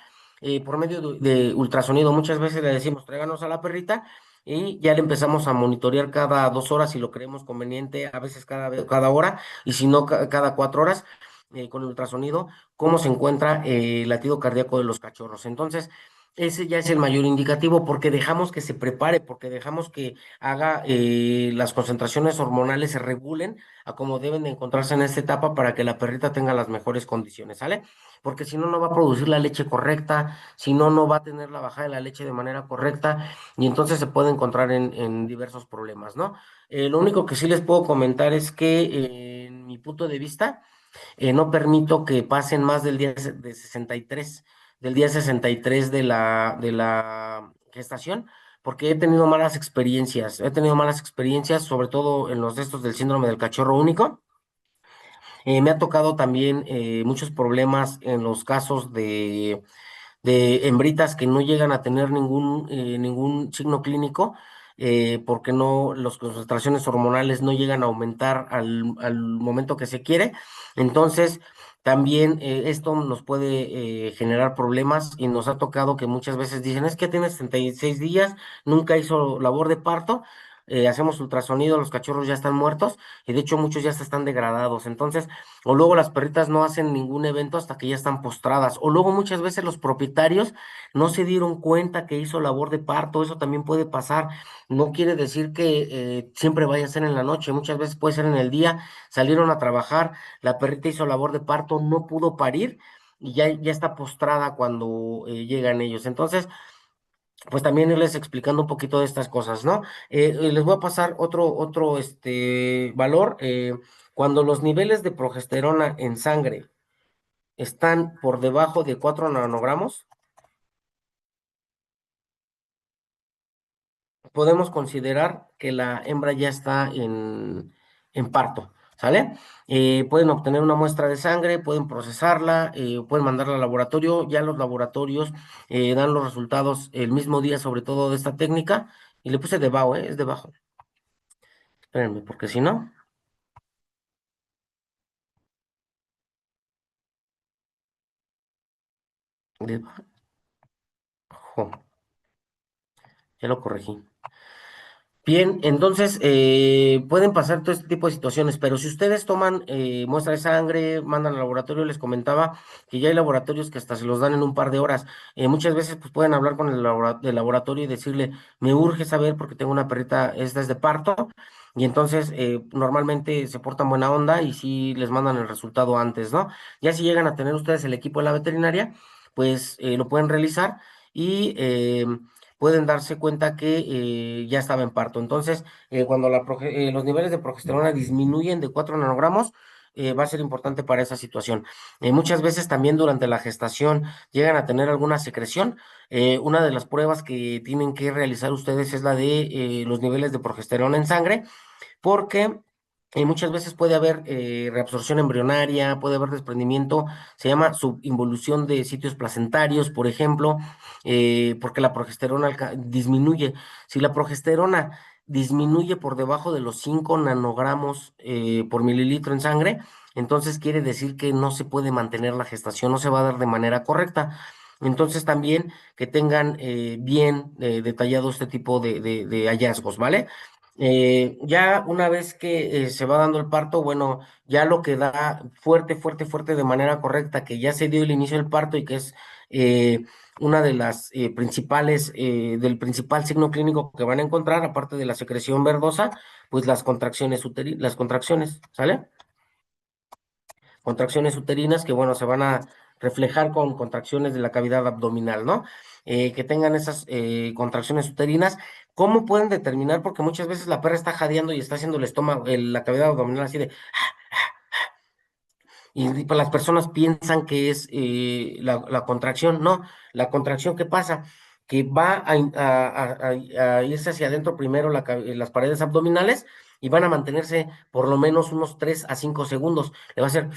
por medio de ultrasonido muchas veces le decimos, tráiganos a la perrita y ya le empezamos a monitorear cada 2 horas si lo creemos conveniente, a veces cada hora y si no, cada 4 horas con el ultrasonido, cómo se encuentra el latido cardíaco de los cachorros. Entonces, ese ya es el mayor indicativo porque dejamos que se prepare, porque dejamos que haga las concentraciones hormonales se regulen a como deben de encontrarse en esta etapa para que la perrita tenga las mejores condiciones, ¿sale? Porque si no, no va a producir la leche correcta, si no, no va a tener la bajada de la leche de manera correcta y entonces se puede encontrar en diversos problemas, ¿no? Lo único que sí les puedo comentar es que en mi punto de vista, no permito que pasen más del día de 63, del día 63 de la gestación, porque he tenido malas experiencias, sobre todo en los de estos del síndrome del cachorro único. Me ha tocado también muchos problemas en los casos de hembritas que no llegan a tener ningún signo clínico, porque no, las concentraciones hormonales no llegan a aumentar al momento que se quiere. Entonces, también esto nos puede generar problemas y nos ha tocado que muchas veces dicen, es que tiene 66 días, nunca hizo labor de parto. Hacemos ultrasonido, los cachorros ya están muertos y de hecho muchos ya se están degradados. Entonces, o luego las perritas no hacen ningún evento hasta que ya están postradas. O luego muchas veces los propietarios no se dieron cuenta que hizo labor de parto. Eso también puede pasar. No quiere decir que siempre vaya a ser en la noche. Muchas veces puede ser en el día. Salieron a trabajar, la perrita hizo labor de parto, no pudo parir y ya está postrada cuando llegan ellos. Entonces, pues también irles explicando un poquito de estas cosas, ¿no? Les voy a pasar otro valor. Cuando los niveles de progesterona en sangre están por debajo de 4 nanogramos, podemos considerar que la hembra ya está en parto, ¿sale? Pueden obtener una muestra de sangre, pueden procesarla, pueden mandarla al laboratorio. Ya los laboratorios dan los resultados el mismo día, sobre todo de esta técnica. Y le puse debajo, es debajo. Espérenme, porque si no, debajo, ya lo corregí. Bien, entonces pueden pasar todo este tipo de situaciones, pero si ustedes toman muestra de sangre, mandan al laboratorio, les comentaba que ya hay laboratorios que hasta se los dan en un par de horas. Muchas veces pues pueden hablar con el laboratorio y decirle, me urge saber porque tengo una perrita, esta es de parto, y entonces normalmente se portan buena onda y sí les mandan el resultado antes, ¿no? Ya si llegan a tener ustedes el equipo de la veterinaria, pues lo pueden realizar y pueden darse cuenta que ya estaba en parto. Entonces, cuando los niveles de progesterona disminuyen de 4 nanogramos, va a ser importante para esa situación. Muchas veces también durante la gestación llegan a tener alguna secreción. Una de las pruebas que tienen que realizar ustedes es la de los niveles de progesterona en sangre, porque muchas veces puede haber reabsorción embrionaria, puede haber desprendimiento, se llama subinvolución de sitios placentarios, por ejemplo, porque la progesterona disminuye. Si la progesterona disminuye por debajo de los 5 nanogramos por mililitro en sangre, entonces quiere decir que no se puede mantener la gestación, no se va a dar de manera correcta. Entonces también que tengan bien detallado este tipo de hallazgos, ¿vale? Ya una vez que se va dando el parto, bueno, ya lo que da fuerte, fuerte, fuerte de manera correcta, que ya se dio el inicio del parto y que es una de las principales, del principal signo clínico que van a encontrar, aparte de la secreción verdosa, pues las contracciones las contracciones, ¿sale? Contracciones uterinas que, bueno, se van a reflejar con contracciones de la cavidad abdominal, ¿no? Que tengan esas contracciones uterinas. ¿Cómo pueden determinar? Porque muchas veces la perra está jadeando y está haciendo el estómago, la cavidad abdominal así de, y pues las personas piensan que es la contracción. No, la contracción, ¿qué pasa? Que va a irse hacia adentro primero las paredes abdominales y van a mantenerse por lo menos unos 3 a 5 segundos. Le va a hacer,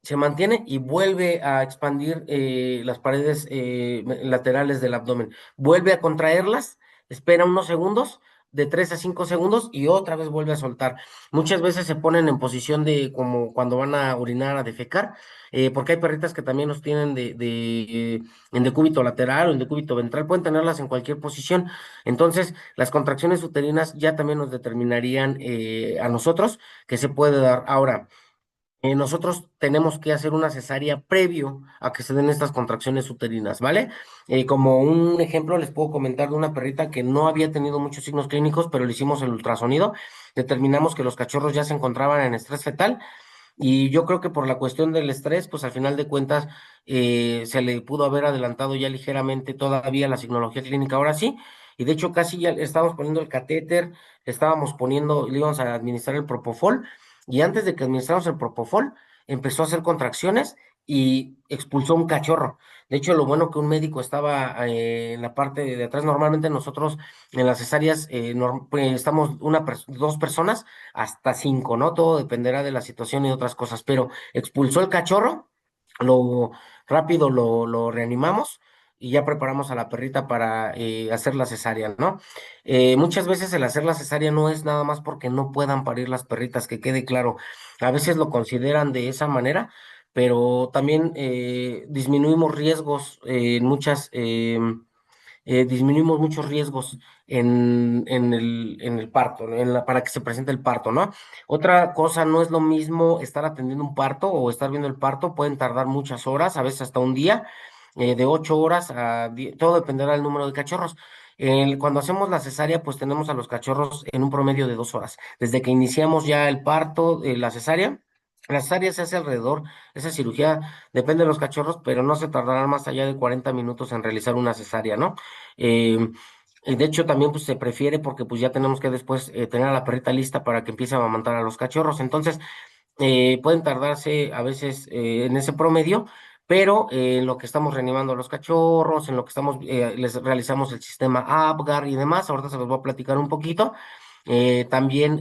se mantiene y vuelve a expandir las paredes laterales del abdomen. Vuelve a contraerlas, espera unos segundos, de 3 a 5 segundos y otra vez vuelve a soltar. Muchas veces se ponen en posición de como cuando van a orinar, a defecar, porque hay perritas que también los tienen en decúbito lateral o en decúbito ventral, pueden tenerlas en cualquier posición. Entonces, las contracciones uterinas ya también nos determinarían a nosotros que se puede dar. Ahora, nosotros tenemos que hacer una cesárea previo a que se den estas contracciones uterinas, ¿vale? Como un ejemplo, les puedo comentar de una perrita que no había tenido muchos signos clínicos, pero le hicimos el ultrasonido, determinamos que los cachorros ya se encontraban en estrés fetal y yo creo que por la cuestión del estrés, pues al final de cuentas se le pudo haber adelantado ya ligeramente todavía la signología clínica, ahora sí, y de hecho casi ya le estábamos poniendo el catéter, le estábamos poniendo, le íbamos a administrar el propofol, y antes de que administráramos el propofol, empezó a hacer contracciones y expulsó un cachorro. De hecho, lo bueno que un médico estaba en la parte de atrás, normalmente nosotros en las cesáreas pues, estamos dos personas hasta 5, ¿no? Todo dependerá de la situación y otras cosas, pero expulsó el cachorro, lo rápido lo reanimamos y ya preparamos a la perrita para hacer la cesárea, ¿no? Muchas veces el hacer la cesárea no es nada más porque no puedan parir las perritas, que quede claro. A veces lo consideran de esa manera, pero también disminuimos riesgos en disminuimos muchos riesgos en el parto, ¿no? Para que se presente el parto, ¿no? Otra cosa, no es lo mismo estar atendiendo un parto o estar viendo el parto, pueden tardar muchas horas, a veces hasta un día, de 8 horas todo dependerá del número de cachorros. Cuando hacemos la cesárea, pues tenemos a los cachorros en un promedio de 2 horas. Desde que iniciamos ya el parto, la cesárea se hace alrededor, esa cirugía depende de los cachorros, pero no se tardarán más allá de 40 minutos en realizar una cesárea, ¿no? Eh, y de hecho también pues se prefiere porque pues ya tenemos que después tener a la perrita lista para que empiece a amamantar a los cachorros. Entonces pueden tardarse a veces en ese promedio, pero en lo que estamos reanimando a los cachorros, en lo que les realizamos el sistema APGAR y demás, ahorita se los voy a platicar un poquito, también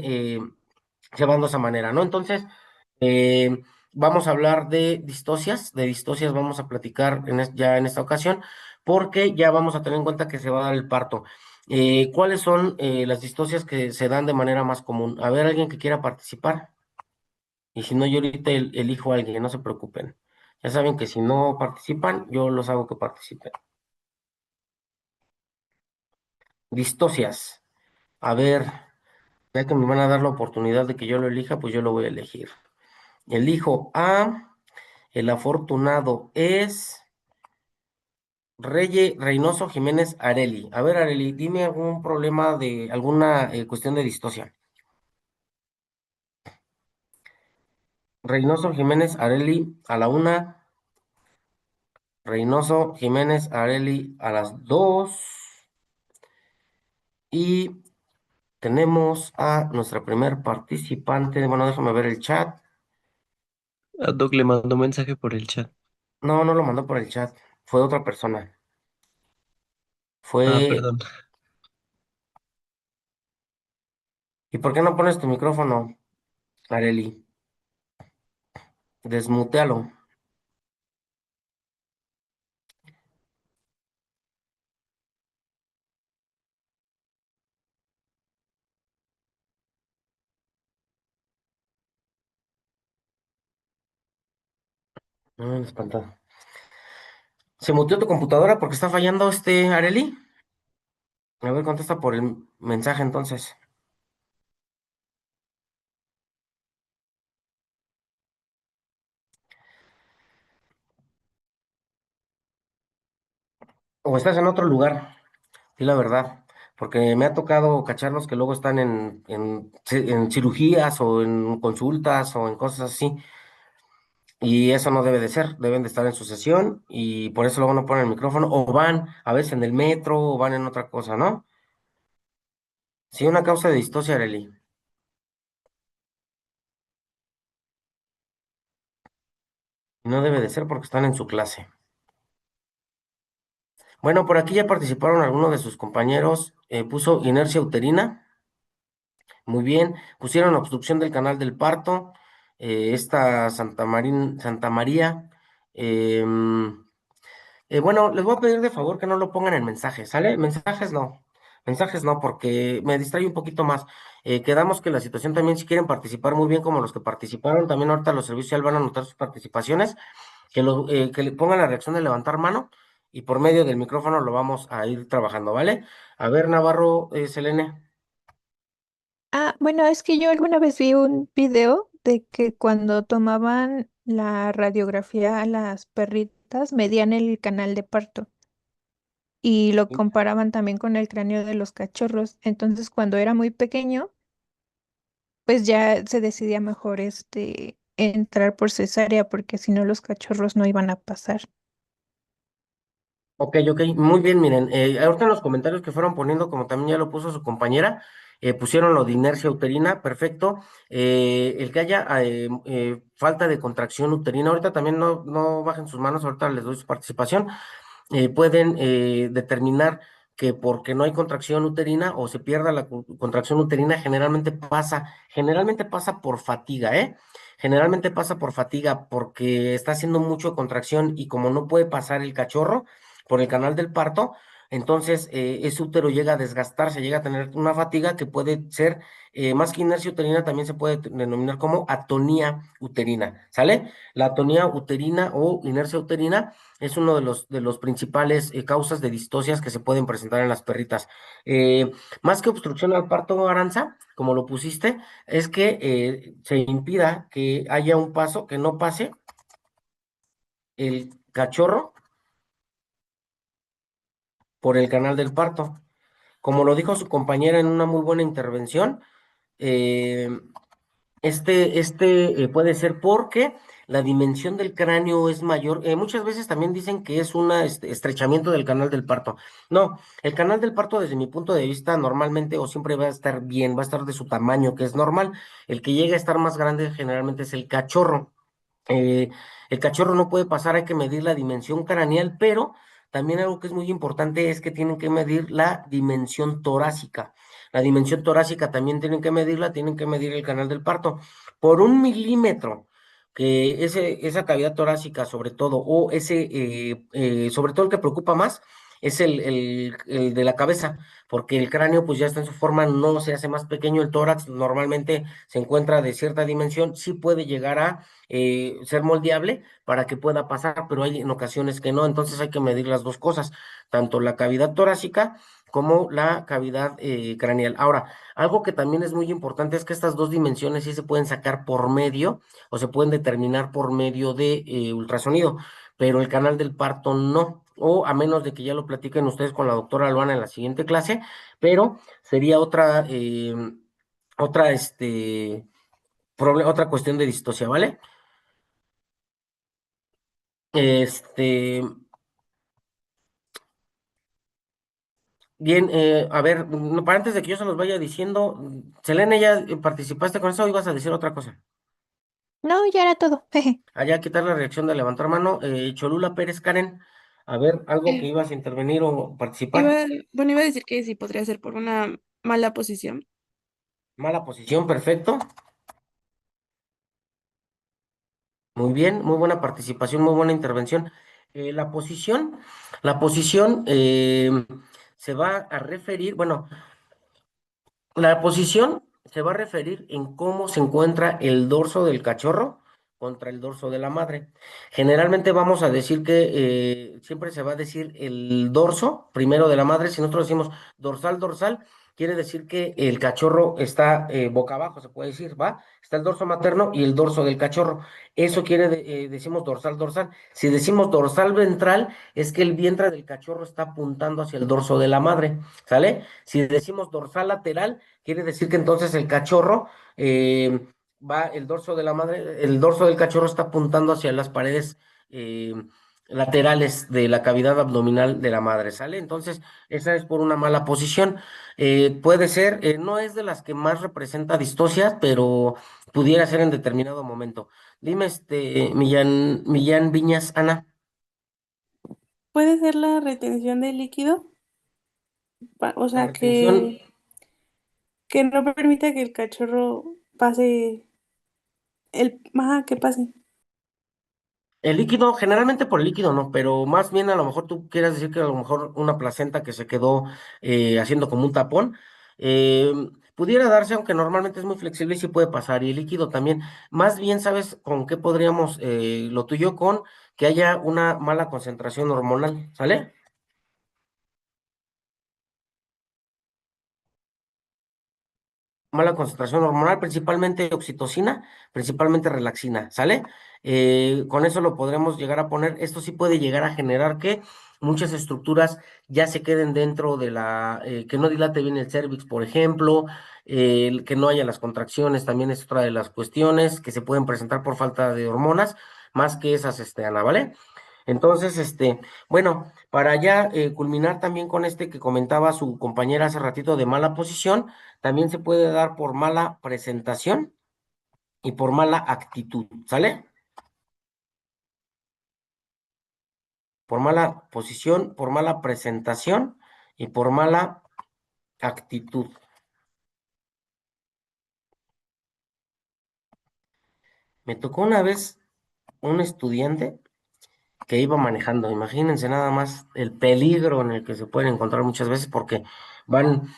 se van de esa manera, ¿no? Entonces, eh, vamos a hablar de distocias vamos a platicar ya en esta ocasión, porque ya vamos a tener en cuenta que se va a dar el parto. ¿Cuáles son las distocias que se dan de manera más común? A ver, alguien que quiera participar. Y si no, yo ahorita elijo a alguien, no se preocupen. Ya saben que si no participan, yo los hago que participen. Distocias. A ver, ya que me van a dar la oportunidad de que yo lo elija, pues yo lo voy a elegir. Elijo a, el afortunado es Reynoso Jiménez Areli. A ver, Areli, dime algún problema de alguna cuestión de distocia. Reynoso Jiménez Areli a la 1, Reynoso Jiménez Areli a las 2 y tenemos a nuestra primer participante. Bueno, déjame ver el chat. A Doc le mandó mensaje por el chat. No, no lo mandó por el chat. Fue otra persona. Ah, Fue. perdón. ¿Y por qué no pones tu micrófono, Areli? Desmutealo. No, me espantó. ¿Se muteó tu computadora porque está fallando Areli? A ver, contesta por el mensaje entonces. O estás en otro lugar, sí, la verdad, porque me ha tocado cacharlos que luego están en cirugías o en consultas o en cosas así, y eso no debe de ser, deben de estar en su sesión y por eso luego no ponen el micrófono, o van a veces en el metro o van en otra cosa, ¿no? Sí, una causa de distosia, Arely. No debe de ser porque están en su clase. Bueno, por aquí ya participaron algunos de sus compañeros. Puso inercia uterina. Muy bien. Pusieron obstrucción del canal del parto. Esta Santa María. em, bueno, les voy a pedir de favor que no lo pongan en mensajes, ¿sale? Mensajes no. Mensajes no, porque me distrae un poquito más. Quedamos que la situación también, si quieren participar muy bien como los que participaron, también ahorita los servicios van a anotar sus participaciones, que le pongan la reacción de levantar mano y por medio del micrófono lo vamos a ir trabajando, ¿vale? A ver, Navarro, Selene. Ah, bueno, es que yo alguna vez vi un video de que cuando tomaban la radiografía a las perritas medían el canal de parto y lo comparaban también con el cráneo de los cachorros. Entonces, cuando era muy pequeño, pues ya se decidía mejor entrar por cesárea porque si no los cachorros no iban a pasar. Ok, ok, muy bien, miren, ahorita en los comentarios que fueron poniendo, como también ya lo puso su compañera, pusieron lo de inercia uterina, perfecto. El que haya falta de contracción uterina, ahorita también no bajen sus manos, ahorita les doy su participación. Pueden determinar que porque no hay contracción uterina o se pierda la contracción uterina, generalmente pasa por fatiga, ¿eh? Generalmente pasa por fatiga porque está haciendo mucho contracción y como no puede pasar el cachorro por el canal del parto, entonces ese útero llega a desgastarse, llega a tener una fatiga que puede ser, más que inercia uterina, también se puede denominar como atonía uterina, ¿sale? La atonía uterina o inercia uterina es uno de los principales causas de distocias que se pueden presentar en las perritas. Eh, Más que obstrucción al parto, Aranza, como lo pusiste, es que se impida que haya un paso, que no pase el cachorro por el canal del parto. Como lo dijo su compañera en una muy buena intervención, eh, puede ser porque la dimensión del cráneo es mayor. Muchas veces también dicen que es un estrechamiento del canal del parto. No, el canal del parto desde mi punto de vista normalmente o siempre va a estar bien, va a estar de su tamaño, que es normal. El que llega a estar más grande generalmente es el cachorro. Eh, el cachorro no puede pasar, hay que medir la dimensión craneal, pero también algo que es muy importante es que tienen que medir la dimensión torácica. La dimensión torácica también tienen que medir el canal del parto. Por 1 milímetro, que esa cavidad torácica sobre todo, o sobre todo el que preocupa más, es el de la cabeza, porque el cráneo pues ya está en su forma, no se hace más pequeño, el tórax normalmente se encuentra de cierta dimensión, sí puede llegar a ser moldeable para que pueda pasar, pero hay en ocasiones que no, entonces hay que medir las dos cosas, tanto la cavidad torácica como la cavidad craneal. Ahora, algo que también es muy importante es que estas dos dimensiones sí se pueden sacar por medio o se pueden determinar por medio de ultrasonido, pero el canal del parto no, o a menos de que ya lo platiquen ustedes con la doctora Luana en la siguiente clase, pero sería otra, otra cuestión de distosia, ¿vale? Este, Bien, a ver, para antes de que yo se los vaya diciendo, Selene, ¿ya participaste con eso o ibas a decir otra cosa? No, ya era todo. Allá quitar la reacción de levantar mano. Cholula Pérez Karen, a ver, algo que Eh, ibas a intervenir o participar. iba a decir que sí podría ser por una mala posición. Mala posición, perfecto. Muy bien, muy buena participación, muy buena intervención. La posición, la posición se va a referir, bueno, la posición se va a referir en cómo se encuentra el dorso del cachorro contra el dorso de la madre. Generalmente vamos a decir que siempre se va a decir el dorso primero de la madre. Si nosotros decimos dorsal, dorsal, quiere decir que el cachorro está boca abajo, se puede decir, ¿va? Está el dorso materno y el dorso del cachorro. Eso decimos dorsal, dorsal. Si decimos dorsal ventral, es que el vientre del cachorro está apuntando hacia el dorso de la madre, ¿sale? Si decimos dorsal lateral, quiere decir que entonces el cachorro va, el dorso de la madre, el dorso del cachorro está apuntando hacia las paredes eh, laterales de la cavidad abdominal de la madre, ¿sale? Entonces, esa es por una mala posición. Puede ser, no es de las que más representa distosia, pero pudiera ser en determinado momento. Dime, Millán Viñas, Ana. ¿Puede ser la retención de líquido? O La sea, retención, que no permita que el cachorro pase ajá, que pase. el líquido, generalmente por el líquido no, pero más bien a lo mejor tú quieras decir que a lo mejor una placenta que se quedó haciendo como un tapón, eh, pudiera darse, aunque normalmente es muy flexible y sí puede pasar, y el líquido también. Más bien, ¿sabes con qué podríamos, lo tuyo con que haya una mala concentración hormonal, ¿sale? Mala concentración hormonal, principalmente oxitocina, principalmente relaxina, ¿sale? Con eso lo podremos llegar a poner. Esto sí puede llegar a generar que muchas estructuras ya se queden dentro de que no dilate bien el cérvix, por ejemplo, el que no haya las contracciones, también es otra de las cuestiones que se pueden presentar por falta de hormonas, más que esas, Ana, ¿vale? Entonces, bueno, para ya culminar también con que comentaba su compañera hace ratito de mala posición, también se puede dar por mala presentación y por mala actitud, ¿sale? Por mala posición, por mala presentación y por mala actitud. Me tocó una vez un estudiante que iba manejando. Imagínense nada más el peligro en el que se pueden encontrar muchas veces porque van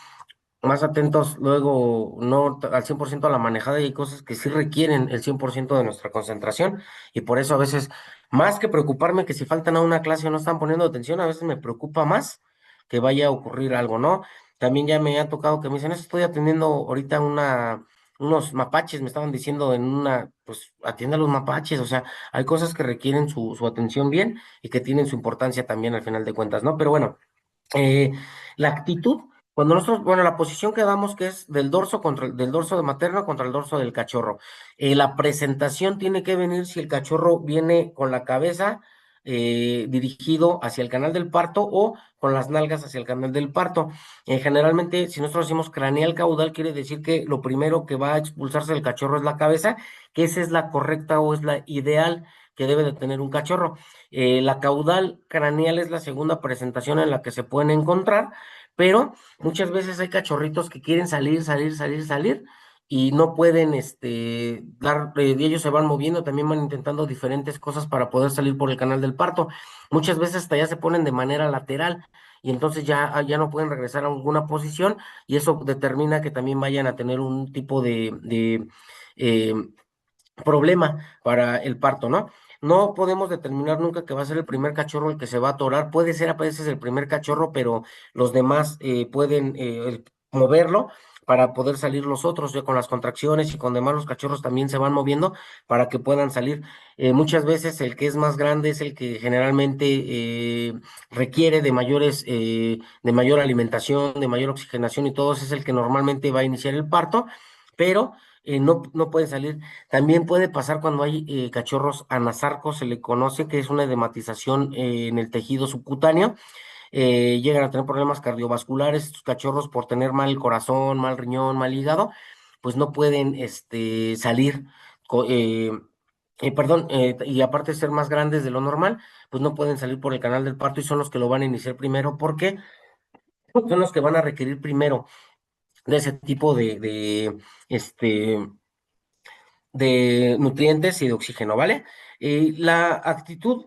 más atentos luego, no al 100% a la manejada y hay cosas que sí requieren el 100% de nuestra concentración y por eso a veces, más que preocuparme que si faltan a una clase o no están poniendo atención, a veces me preocupa más que vaya a ocurrir algo, ¿no? También ya me ha tocado que me dicen, estoy atendiendo ahorita unos mapaches, me estaban diciendo pues atienda a los mapaches, o sea, hay cosas que requieren su atención bien y que tienen su importancia también al final de cuentas, ¿no? Pero bueno. Eh, la actitud, cuando nosotros, bueno, la posición que damos que es del dorso de materno contra el dorso del cachorro. La presentación tiene que venir si el cachorro viene con la cabeza dirigido hacia el canal del parto o con las nalgas hacia el canal del parto. Generalmente, si nosotros decimos craneal caudal, quiere decir que lo primero que va a expulsarse del cachorro es la cabeza, que esa es la correcta o es la ideal que debe de tener un cachorro. La caudal craneal es la segunda presentación en la que se pueden encontrar, pero muchas veces hay cachorritos que quieren salir, salir, salir, salir y no pueden, y ellos se van moviendo, también van intentando diferentes cosas para poder salir por el canal del parto. Muchas veces hasta ya se ponen de manera lateral y entonces ya no pueden regresar a alguna posición y eso determina que también vayan a tener un tipo de eh, problema para el parto, ¿no? No podemos determinar nunca que va a ser el primer cachorro el que se va a atorar. Puede ser a veces el primer cachorro, pero los demás pueden moverlo para poder salir los otros, ya con las contracciones y con demás los cachorros también se van moviendo para que puedan salir. Muchas veces el que es más grande es el que generalmente requiere de mayor alimentación, de mayor oxigenación y todo, es el que normalmente va a iniciar el parto, pero no puede salir. También puede pasar cuando hay cachorros anasarcos, se le conoce que es una edematización en el tejido subcutáneo. Llegan a tener problemas cardiovasculares, estos cachorros por tener mal corazón, mal riñón, mal hígado, pues no pueden salir, perdón, y aparte de ser más grandes de lo normal, pues no pueden salir por el canal del parto y son los que lo van a iniciar primero porque son los que van a requerir primero de ese tipo este, de nutrientes y de oxígeno, ¿vale? La actitud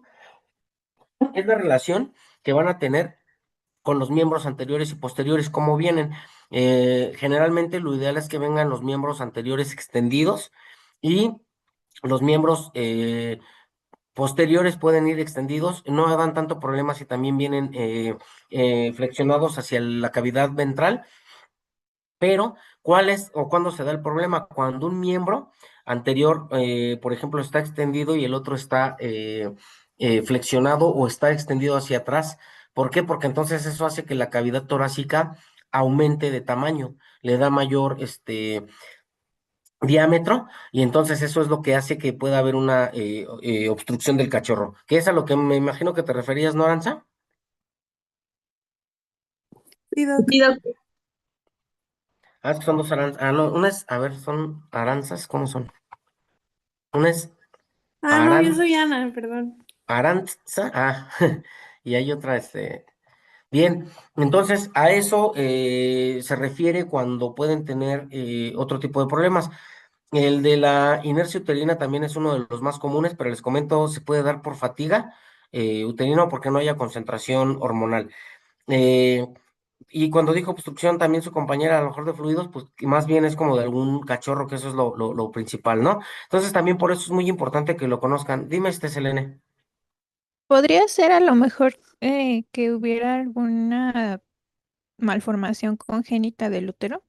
es la relación que van a tener con los miembros anteriores y posteriores, cómo vienen. Generalmente lo ideal es que vengan los miembros anteriores extendidos y los miembros posteriores pueden ir extendidos, no dan tanto problema si también vienen flexionados hacia la cavidad ventral Pero, ¿cuál es o cuándo se da el problema? Cuando un miembro anterior, por ejemplo, está extendido y el otro está flexionado o está extendido hacia atrás. ¿Por qué? Porque entonces eso hace que la cavidad torácica aumente de tamaño, le da mayor diámetro, y entonces eso es lo que hace que pueda haber una obstrucción del cachorro, que es a lo que me imagino que te referías, ¿no, Aranza? Sí, Doc. Ah, es que son dos aranzas. Ah, no, una es, a ver, son aranzas, ¿cómo son? Una es Ah, no, yo aran, soy Ana, perdón. aranza, y hay otra, bien, entonces a eso se refiere cuando pueden tener otro tipo de problemas. El de la inercia uterina también es uno de los más comunes, pero les comento, se puede dar por fatiga uterina o porque no haya concentración hormonal. Eh, y cuando dijo obstrucción, también su compañera a lo mejor de fluidos, pues que más bien es como de algún cachorro, que eso es lo principal, ¿no? Entonces también por eso es muy importante que lo conozcan. Dime, Selene. ¿Podría ser a lo mejor que hubiera alguna malformación congénita del útero?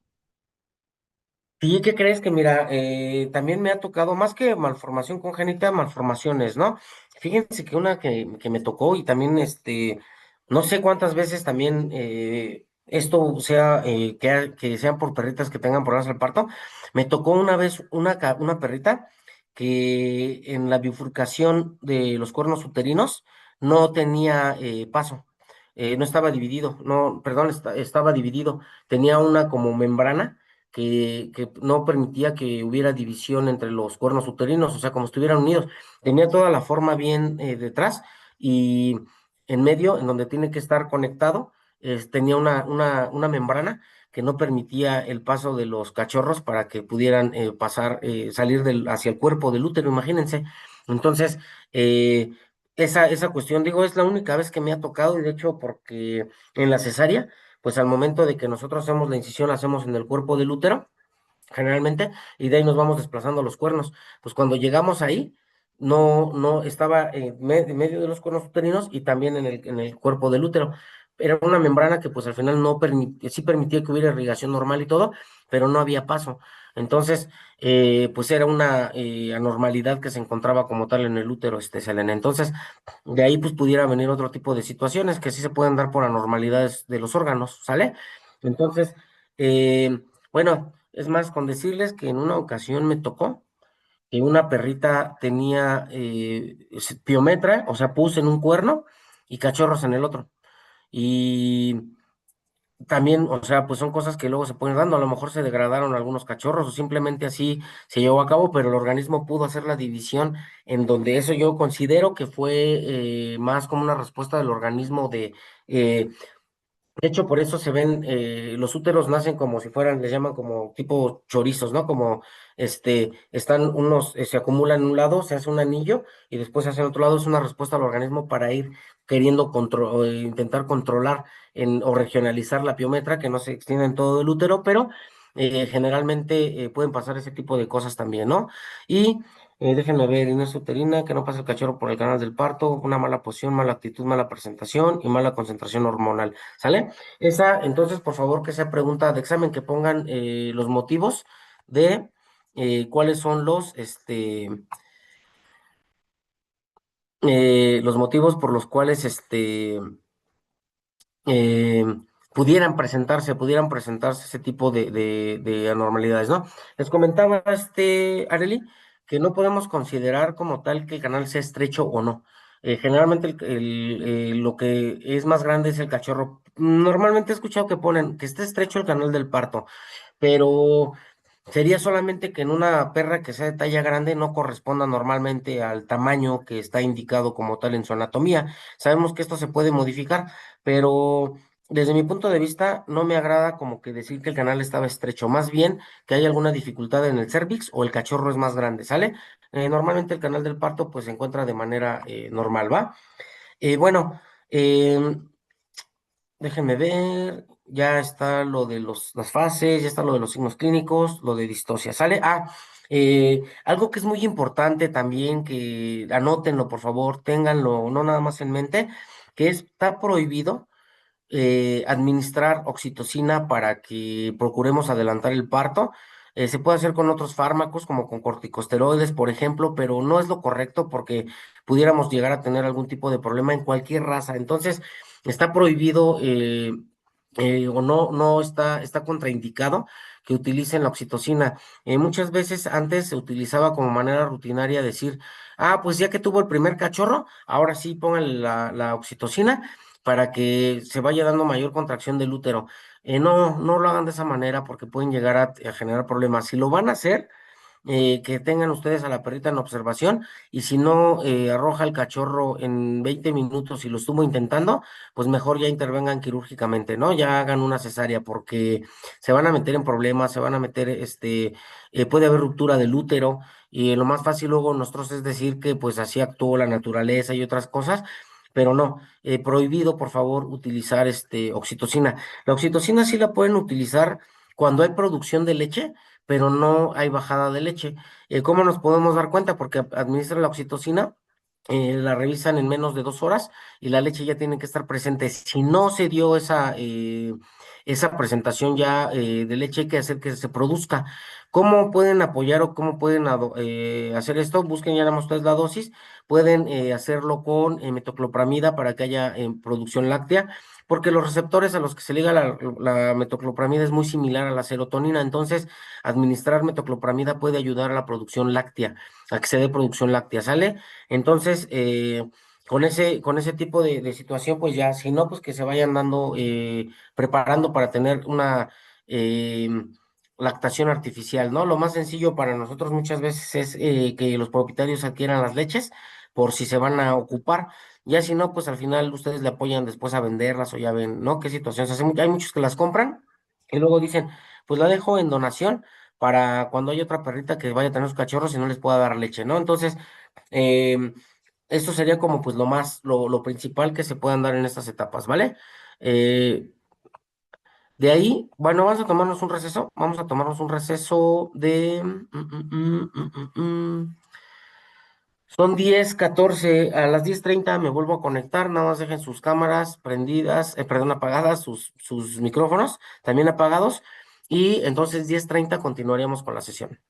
Sí, ¿qué crees? Que mira, también me ha tocado más que malformación congénita, malformaciones, ¿no? Fíjense que una que me tocó y también, no sé cuántas veces también esto sea, que sean por perritas que tengan problemas al parto. Me tocó una vez una perrita que en la bifurcación de los cuernos uterinos no tenía paso, no estaba dividido, no, perdón, estaba dividido, tenía una como membrana que no permitía que hubiera división entre los cuernos uterinos, o sea, como estuvieran unidos. Tenía toda la forma bien detrás, y en medio, en donde tiene que estar conectado, tenía una membrana que no permitía el paso de los cachorros para que pudieran pasar, salir hacia el cuerpo del útero, imagínense. Entonces, eh, esa cuestión, digo, es la única vez que me ha tocado, y de hecho, porque en la cesárea, pues al momento de que nosotros hacemos la incisión, la hacemos en el cuerpo del útero, generalmente, y de ahí nos vamos desplazando los cuernos. Pues cuando llegamos ahí, no estaba en medio de los cuernos uterinos y también en el cuerpo del útero. Era una membrana que pues al final no permitía, sí permitía que hubiera irrigación normal y todo, pero no había paso. Entonces, pues era una anormalidad que se encontraba como tal en el útero, Selene. Entonces, de ahí pues pudiera venir otro tipo de situaciones que sí se pueden dar por anormalidades de los órganos, ¿sale? Entonces, bueno, es más, con decirles que en una ocasión me tocó que una perrita tenía piometra, o sea, pus en un cuerno y cachorros en el otro. Y también, o sea, pues son cosas que luego se pueden dando, a lo mejor se degradaron algunos cachorros o simplemente así se llevó a cabo, pero el organismo pudo hacer la división, en donde eso yo considero que fue más como una respuesta del organismo eh, de hecho, por eso se ven, los úteros nacen como si fueran, les llaman como tipo chorizos, ¿no? Como, están unos, se acumulan en un lado, se hace un anillo y después se hace en otro lado, es una respuesta al organismo para ir queriendo intentar controlar o regionalizar la piometra, que no se extienda en todo el útero, pero generalmente pueden pasar ese tipo de cosas también, ¿no? Y déjenme ver, Inés uterina, que no pasa el cachorro por el canal del parto, una mala posición, mala actitud, mala presentación y mala concentración hormonal. ¿Sale? Esa, entonces, por favor, que sea pregunta de examen, que pongan los motivos de cuáles son los motivos por los cuales eh, pudieran presentarse ese tipo de anormalidades, ¿no? Les comentaba, Areli, que no podemos considerar como tal que el canal sea estrecho o no. Generalmente lo que es más grande es el cachorro. Normalmente he escuchado que ponen que esté estrecho el canal del parto, pero sería solamente que en una perra que sea de talla grande no corresponda normalmente al tamaño que está indicado como tal en su anatomía. Sabemos que esto se puede modificar, pero desde mi punto de vista no me agrada como que decir que el canal estaba estrecho, más bien que hay alguna dificultad en el cérvix o el cachorro es más grande, ¿sale? Normalmente el canal del parto pues se encuentra de manera normal, ¿va? Bueno, em, déjenme ver, ya está lo de las fases, ya está lo de los signos clínicos, lo de distosia, ¿sale? Algo que es muy importante también, que anótenlo, por favor, ténganlo no nada más en mente, que está prohibido administrar oxitocina para que procuremos adelantar el parto. Se puede hacer con otros fármacos, como con corticosteroides, por ejemplo, pero no es lo correcto porque pudiéramos llegar a tener algún tipo de problema en cualquier raza. Entonces, está prohibido o no está contraindicado que utilicen la oxitocina. Muchas veces antes se utilizaba como manera rutinaria decir, ah, pues ya que tuvo el primer cachorro, ahora sí pónganle la oxitocina para que se vaya dando mayor contracción del útero. No lo hagan de esa manera porque pueden llegar a generar problemas. Si lo van a hacer, que tengan ustedes a la perrita en observación y si no arroja el cachorro en 20 minutos y lo estuvo intentando, pues mejor ya intervengan quirúrgicamente, ¿no? Ya hagan una cesárea porque se van a meter en problemas, se van a meter, puede haber ruptura del útero y lo más fácil luego nosotros es decir que pues así actuó la naturaleza y otras cosas. Pero no, prohibido por favor utilizar oxitocina. La oxitocina sí la pueden utilizar cuando hay producción de leche, pero no hay bajada de leche. ¿Cómo nos podemos dar cuenta? Porque administra la oxitocina, la revisan en menos de 2 horas y la leche ya tiene que estar presente. Si no se dio esa presentación ya de leche, hay que hacer que se produzca. ¿Cómo pueden apoyar o cómo pueden hacer esto? Busquen ya nada más ustedes la dosis. Pueden hacerlo con metoclopramida para que haya producción láctea porque los receptores a los que se liga la metoclopramida es muy similar a la serotonina, entonces administrar metoclopramida puede ayudar a la producción láctea, a que se dé producción láctea, ¿sale? Entonces, con ese tipo de situación, pues ya, si no, pues que se vayan dando, preparando para tener una eh, lactación artificial, ¿no? Lo más sencillo para nosotros muchas veces es que los propietarios adquieran las leches por si se van a ocupar. Ya si no, pues al final ustedes le apoyan después a venderlas o ya ven, ¿no? ¿Qué situación se hace? Hay muchos que las compran y luego dicen, pues la dejo en donación para cuando haya otra perrita que vaya a tener sus cachorros y no les pueda dar leche, ¿no? Entonces, em, esto sería como pues lo principal que se puedan dar en estas etapas, ¿vale? Eh, de ahí, bueno, vamos a tomarnos un receso de... Son 10:14, a las 10:30 me vuelvo a conectar, nada más dejen sus cámaras prendidas, perdón, apagadas, sus micrófonos también apagados, y entonces 10:30 continuaríamos con la sesión.